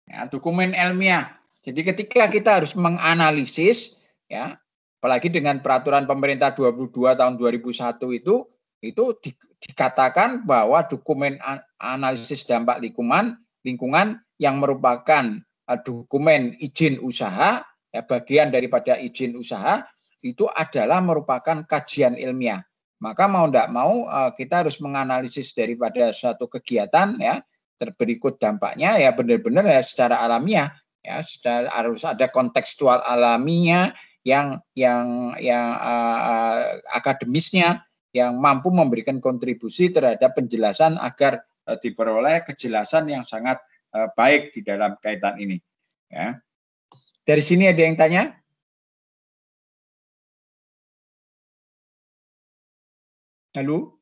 Ya, dokumen ilmiah. Jadi ketika kita harus menganalisis, ya, apalagi dengan peraturan pemerintah 22 tahun 2001 itu dikatakan bahwa dokumen analisis dampak lingkungan yang merupakan dokumen izin usaha, ya, bagian daripada izin usaha itu adalah merupakan kajian ilmiah. Maka mau tidak mau kita harus menganalisis daripada suatu kegiatan, ya, berikut dampaknya, ya, benar-benar ya secara alamiah, ya, harus ada kontekstual alamiah yang akademisnya yang mampu memberikan kontribusi terhadap penjelasan agar diperoleh kejelasan yang sangat baik di dalam kaitan ini, ya. Dari sini ada yang tanya? Halo?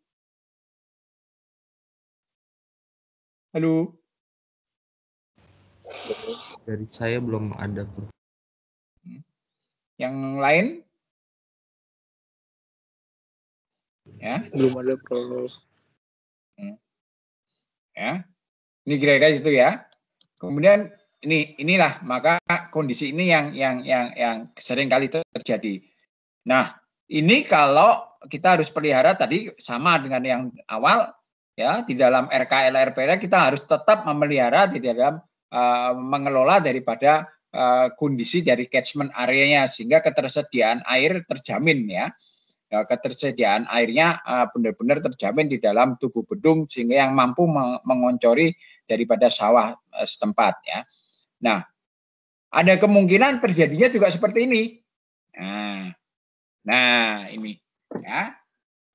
Halo? Dari saya belum ada, Prof. Yang lain? Ya, Belum ada, Prof. ya. Ini kira-kira itu ya. Kemudian inilah maka kondisi ini yang sering kali terjadi. Nah, ini kalau kita harus pelihara tadi sama dengan yang awal ya, di dalam RKL-RPL kita harus tetap memelihara di dalam mengelola daripada kondisi dari catchment areanya sehingga ketersediaan air terjamin ya. Ketersediaan airnya benar-benar terjamin di dalam tubuh bendung sehingga yang mampu mengoncori daripada sawah setempat ya. Nah, ada kemungkinan terjadinya juga seperti ini. Nah ini ya.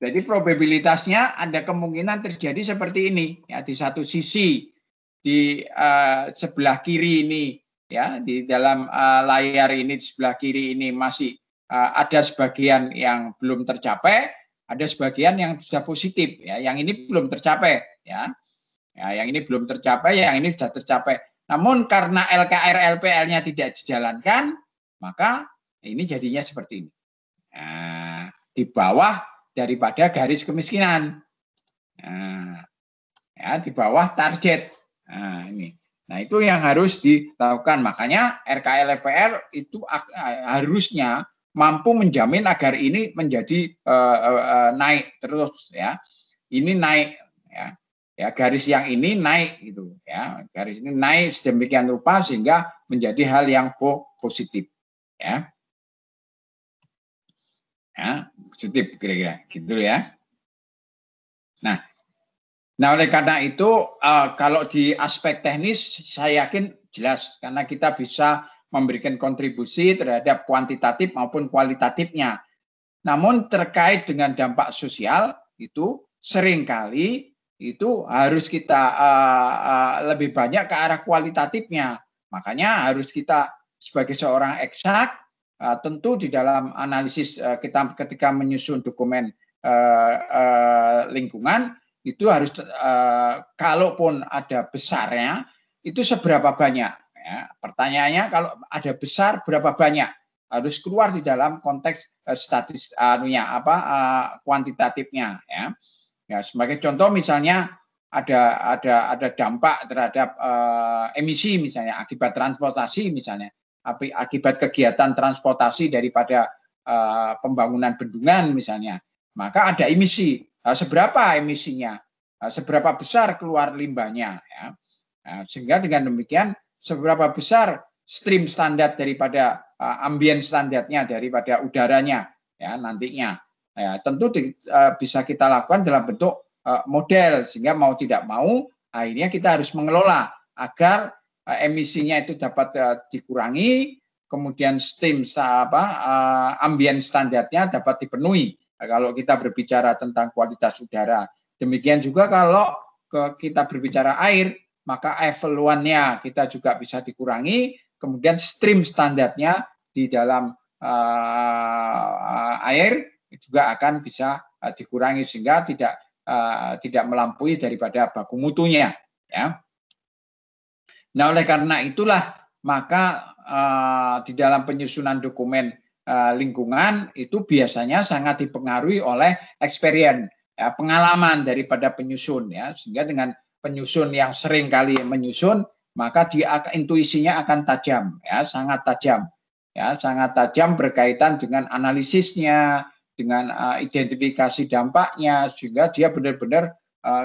Jadi probabilitasnya ada kemungkinan terjadi seperti ini ya, di satu sisi di sebelah kiri ini ya, di dalam layar ini di sebelah kiri ini masih ada sebagian yang belum tercapai, ada sebagian yang sudah positif ya, yang ini belum tercapai ya. Ya, yang ini belum tercapai, yang ini sudah tercapai. Namun karena LKR LPL-nya tidak dijalankan, maka ini jadinya seperti ini. Nah, di bawah daripada garis kemiskinan. Nah, ya, di bawah target. Nah, ini. Nah, itu yang harus dilakukan. Makanya RKL-LPR itu harusnya mampu menjamin agar ini menjadi naik terus ya. Ini naik ya. Ya, garis yang ini naik gitu ya. Garis ini naik sedemikian rupa sehingga menjadi hal yang positif ya. Ya, positif kira-kira gitu ya. Nah, oleh karena itu kalau di aspek teknis saya yakin jelas karena kita bisa memberikan kontribusi terhadap kuantitatif maupun kualitatifnya. Namun terkait dengan dampak sosial itu seringkali itu harus kita lebih banyak ke arah kualitatifnya. Makanya harus kita sebagai seorang eksak tentu di dalam analisis kita ketika menyusun dokumen lingkungan itu harus kalaupun ada besarnya itu seberapa banyak ya. Pertanyaannya kalau ada besar berapa banyak harus keluar di dalam konteks statis kuantitatifnya ya. Ya sebagai contoh misalnya ada dampak terhadap emisi misalnya akibat transportasi misalnya akibat kegiatan transportasi daripada pembangunan bendungan misalnya maka ada emisi. Seberapa emisinya, seberapa besar keluar limbahnya, ya. Nah, sehingga dengan demikian seberapa besar stream standar daripada ambient standarnya daripada udaranya, ya nantinya. Ya, tentu bisa kita lakukan dalam bentuk model sehingga mau tidak mau akhirnya kita harus mengelola agar emisinya itu dapat dikurangi, kemudian stream ambient standarnya dapat dipenuhi. Kalau kita berbicara tentang kualitas udara, demikian juga kalau kita berbicara air, maka efluennya kita juga bisa dikurangi, kemudian stream standarnya di dalam air juga akan bisa dikurangi sehingga tidak melampaui daripada baku mutunya. Ya. Nah, oleh karena itulah maka di dalam penyusunan dokumen lingkungan itu biasanya sangat dipengaruhi oleh experience ya, pengalaman daripada penyusun ya sehingga dengan penyusun yang sering kali menyusun maka intuisinya akan tajam ya sangat tajam berkaitan dengan analisisnya dengan identifikasi dampaknya sehingga dia benar-benar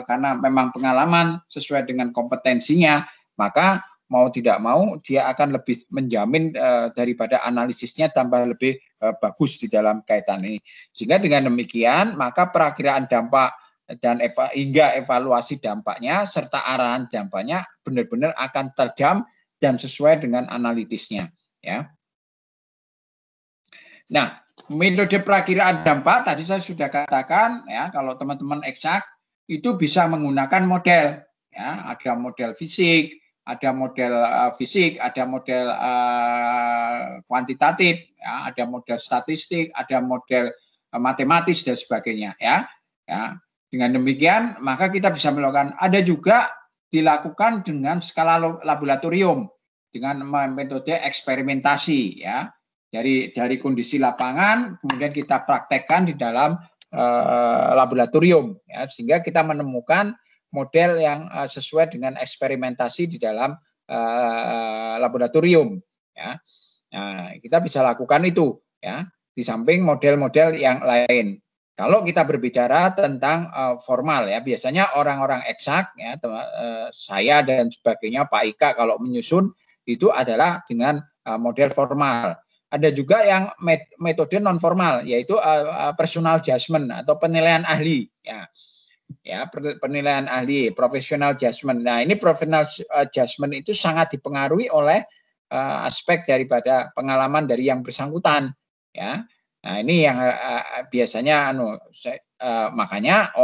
karena memang pengalaman sesuai dengan kompetensinya maka mau tidak mau dia akan lebih menjamin daripada analisisnya tambah lebih bagus di dalam kaitan ini. Sehingga dengan demikian maka perakiraan dampak dan hingga evaluasi dampaknya serta arahan dampaknya benar-benar akan tajam dan sesuai dengan analitisnya. Ya. Nah, metode perakiraan dampak tadi saya sudah katakan ya kalau teman-teman eksak itu bisa menggunakan model ya ada model fisik ada model fisik, ada model kuantitatif, ya, ada model statistik, ada model matematis dan sebagainya, ya. Ya. Dengan demikian, maka kita bisa melakukan. Ada juga dilakukan dengan skala laboratorium, dengan metode eksperimentasi, ya. Dari kondisi lapangan, kemudian kita praktekkan di dalam laboratorium, ya, sehingga kita menemukan model yang sesuai dengan eksperimentasi di dalam laboratorium, ya. Nah, kita bisa lakukan itu, ya, di samping model-model yang lain. Kalau kita berbicara tentang formal, ya, biasanya orang-orang eksak, ya, saya dan sebagainya, Pak Ika kalau menyusun itu adalah dengan model formal. Ada juga yang metode non formal, yaitu personal judgment atau penilaian ahli, ya. Ya, penilaian ahli, professional judgment. Nah, ini professional judgment itu sangat dipengaruhi oleh aspek daripada pengalaman dari yang bersangkutan, ya. Nah, ini yang biasanya makanya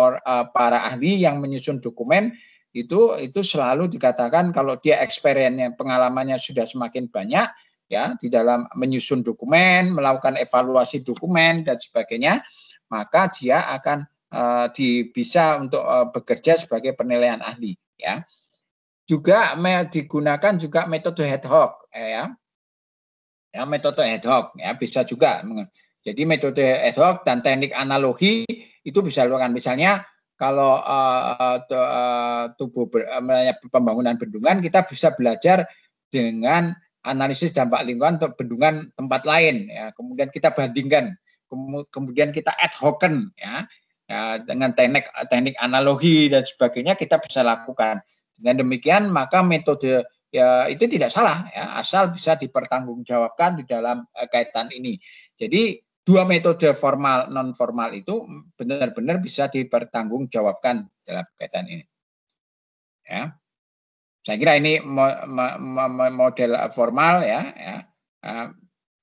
para ahli yang menyusun dokumen itu selalu dikatakan kalau dia experience-nya, pengalamannya sudah semakin banyak, ya, di dalam menyusun dokumen, melakukan evaluasi dokumen dan sebagainya, maka dia akan bisa untuk bekerja sebagai penilaian ahli, ya. Juga digunakan juga metode ad hoc, ya. Ya, metode ad hoc, ya, bisa juga. Jadi metode ad hoc dan teknik analogi itu bisa dilakukan. Misalnya kalau pembangunan bendungan, kita bisa belajar dengan analisis dampak lingkungan untuk bendungan tempat lain, ya. Kemudian kita bandingkan, kemudian kita ad hoc-kan, ya. Ya, dengan teknik analogi dan sebagainya kita bisa lakukan. Dengan demikian maka metode ya itu tidak salah, ya, asal bisa dipertanggungjawabkan di dalam kaitan ini. Jadi dua metode formal non formal itu benar-benar bisa dipertanggungjawabkan dalam kaitan ini. Ya. Saya kira ini model formal, ya,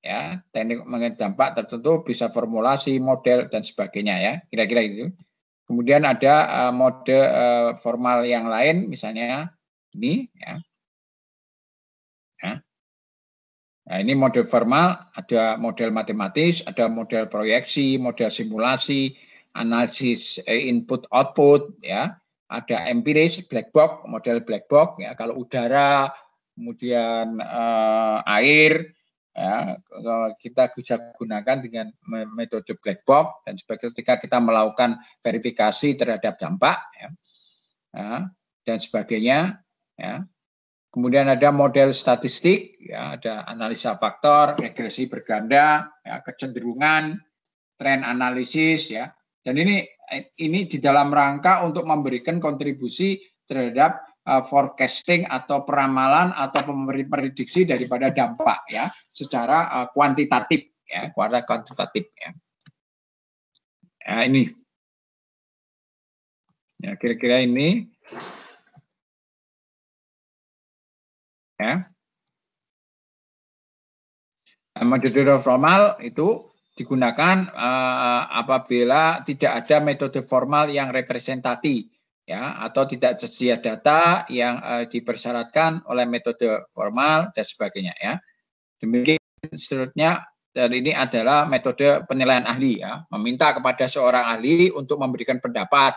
ya, teknik mengenai dampak tertentu bisa formulasi, model dan sebagainya, ya, kira-kira itu. Kemudian ada mode formal yang lain, misalnya ini, ya. Nah, ini model formal, ada model matematis, ada model proyeksi, model simulasi, analisis input output, ya. Ada empiris, black box, model black box, ya. Kalau udara, kemudian air, ya, kita bisa gunakan dengan metode black box dan sebagainya ketika kita melakukan verifikasi terhadap dampak, ya, dan sebagainya, ya. Kemudian ada model statistik, ya, ada analisa faktor, regresi berganda, ya, kecenderungan, tren analisis, ya. Dan ini di dalam rangka untuk memberikan kontribusi terhadap forecasting atau peramalan atau prediksi daripada dampak, ya, secara kuantitatif, ya, kuantitatif, ya. Nah, ini, ya, kira-kira ini, ya. Metode formal itu digunakan apabila tidak ada metode formal yang representatif, ya, atau tidak tersedia data yang dipersyaratkan oleh metode formal dan sebagainya, ya. Demikian seterusnya, dan ini adalah metode penilaian ahli, ya, meminta kepada seorang ahli untuk memberikan pendapat,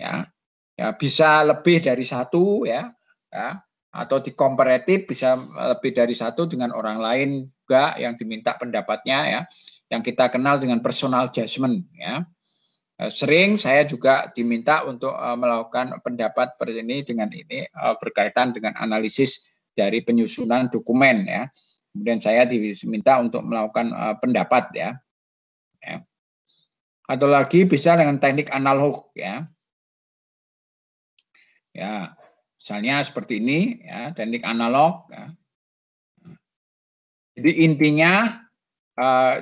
ya, ya, bisa lebih dari satu, ya, ya, atau di komparatif bisa lebih dari satu dengan orang lain juga yang diminta pendapatnya, ya, yang kita kenal dengan personal judgment, ya. Sering saya juga diminta untuk melakukan pendapat seperti ini dengan ini berkaitan dengan analisis dari penyusunan dokumen, ya. Kemudian saya diminta untuk melakukan pendapat, ya. Ya. Atau lagi bisa dengan teknik analog, ya. Ya, misalnya seperti ini, ya, teknik analog, ya. Jadi intinya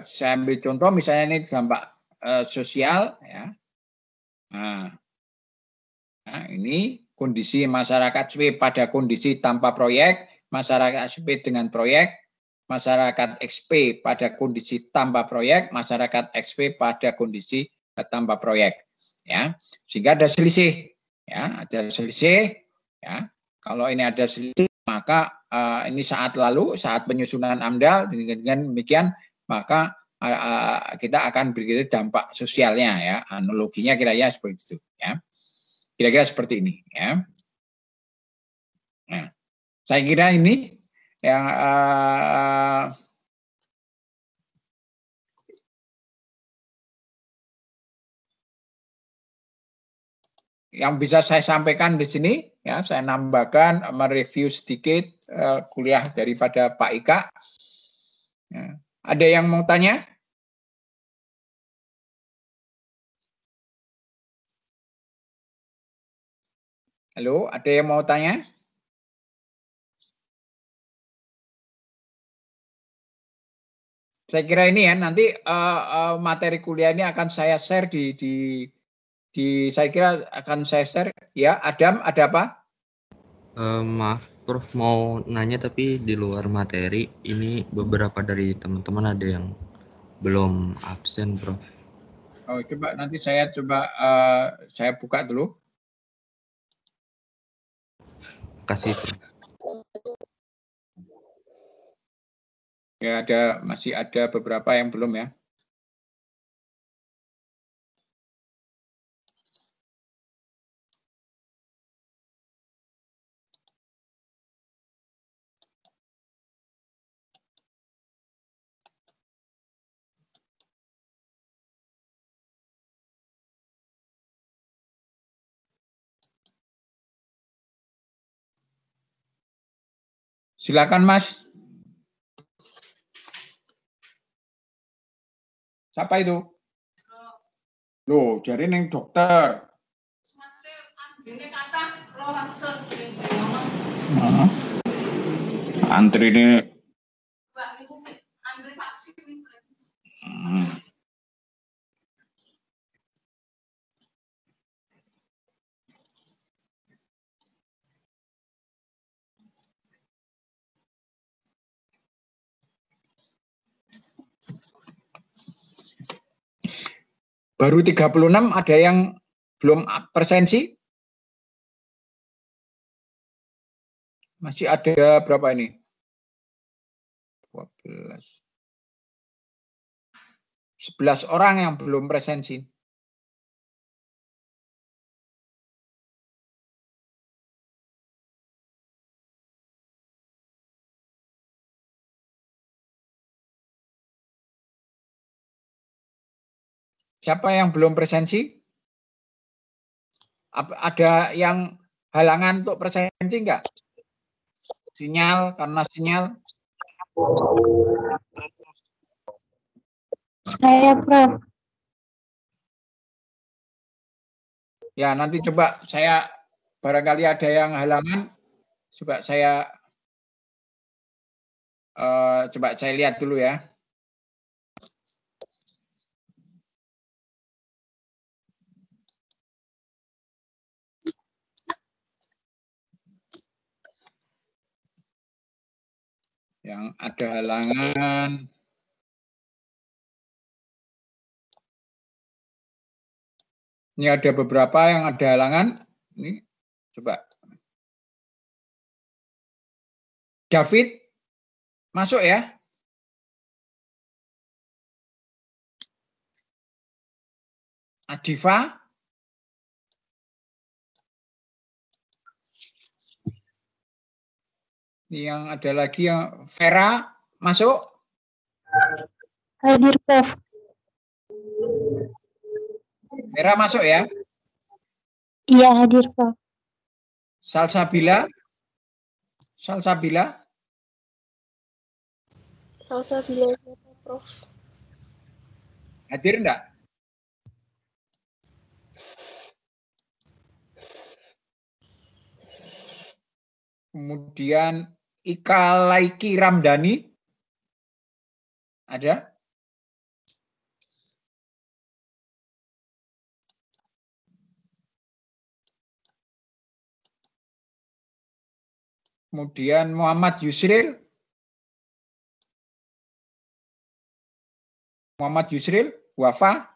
saya ambil contoh misalnya ini dampak sosial, ya. Nah, ini kondisi masyarakat SP pada kondisi tanpa proyek, masyarakat SP dengan proyek, masyarakat XP pada kondisi tanpa proyek, masyarakat XP pada kondisi tanpa proyek, ya. Sehingga ada selisih, ya, ada selisih, ya. Kalau ini ada selisih maka ini saat penyusunan AMDAL, dengan demikian maka kita akan beri dampak sosialnya ya, analoginya kira-kira seperti itu ya. Kira-kira seperti ini ya. Nah, saya kira ini yang bisa saya sampaikan di sini ya. Saya nambahkan, mereview sedikit kuliah daripada Pak Ika. Ya. Ada yang mau tanya? Halo, ada yang mau tanya? Saya kira ini ya, nanti materi kuliah ini akan saya share saya kira akan saya share ya. Adam, ada apa? Maaf, Prof, mau nanya tapi di luar materi. Ini beberapa dari teman-teman ada yang belum absen, Prof. Oh, coba nanti saya saya buka dulu. Kasih, Prof. Ya, masih ada beberapa yang belum ya. Silakan, Mas. Siapa itu? Loh, jadi neng dokter. Antri ini. Baru 36, ada yang belum presensi? Masih ada berapa ini? 12. 11 orang yang belum presensi. Siapa yang belum presensi? Ada yang halangan untuk presensi enggak? Sinyal, karena sinyal. Saya, Prof. Ya, nanti coba saya, barangkali ada yang halangan, coba saya lihat dulu ya. Yang ada halangan. Ini ada beberapa yang ada halangan. Ini coba. David, masuk ya. Adifa. Yang ada lagi yang Vera, masuk. Hadir, Prof. Vera masuk ya. Iya, hadir, Prof. Salsabila. Salsabila, Prof. Hadir enggak? Kemudian Ika Laiki Ramdhani. Ada? Kemudian Muhammad Yusril. Muhammad Yusril, Wafa.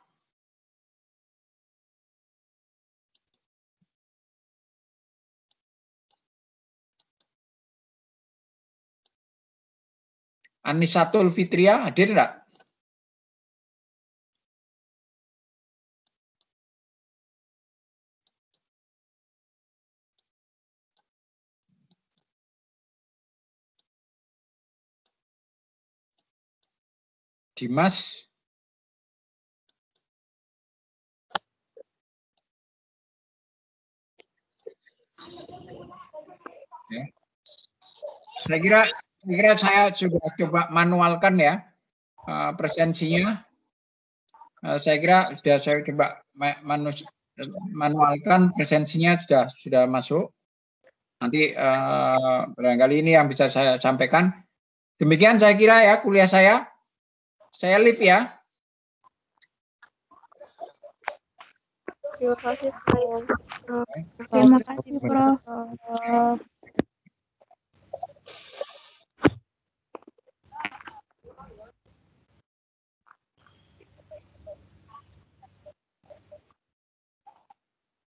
Anisatul Fitria hadir enggak? Dimas? Ya. Saya kira saya sudah coba manualkan ya presensinya. Saya kira sudah saya coba manualkan presensinya sudah masuk. Nanti barangkali ini yang bisa saya sampaikan. Demikian saya kira ya kuliah saya. Saya live ya. Terima kasih, Prof. Terima kasih, Prof.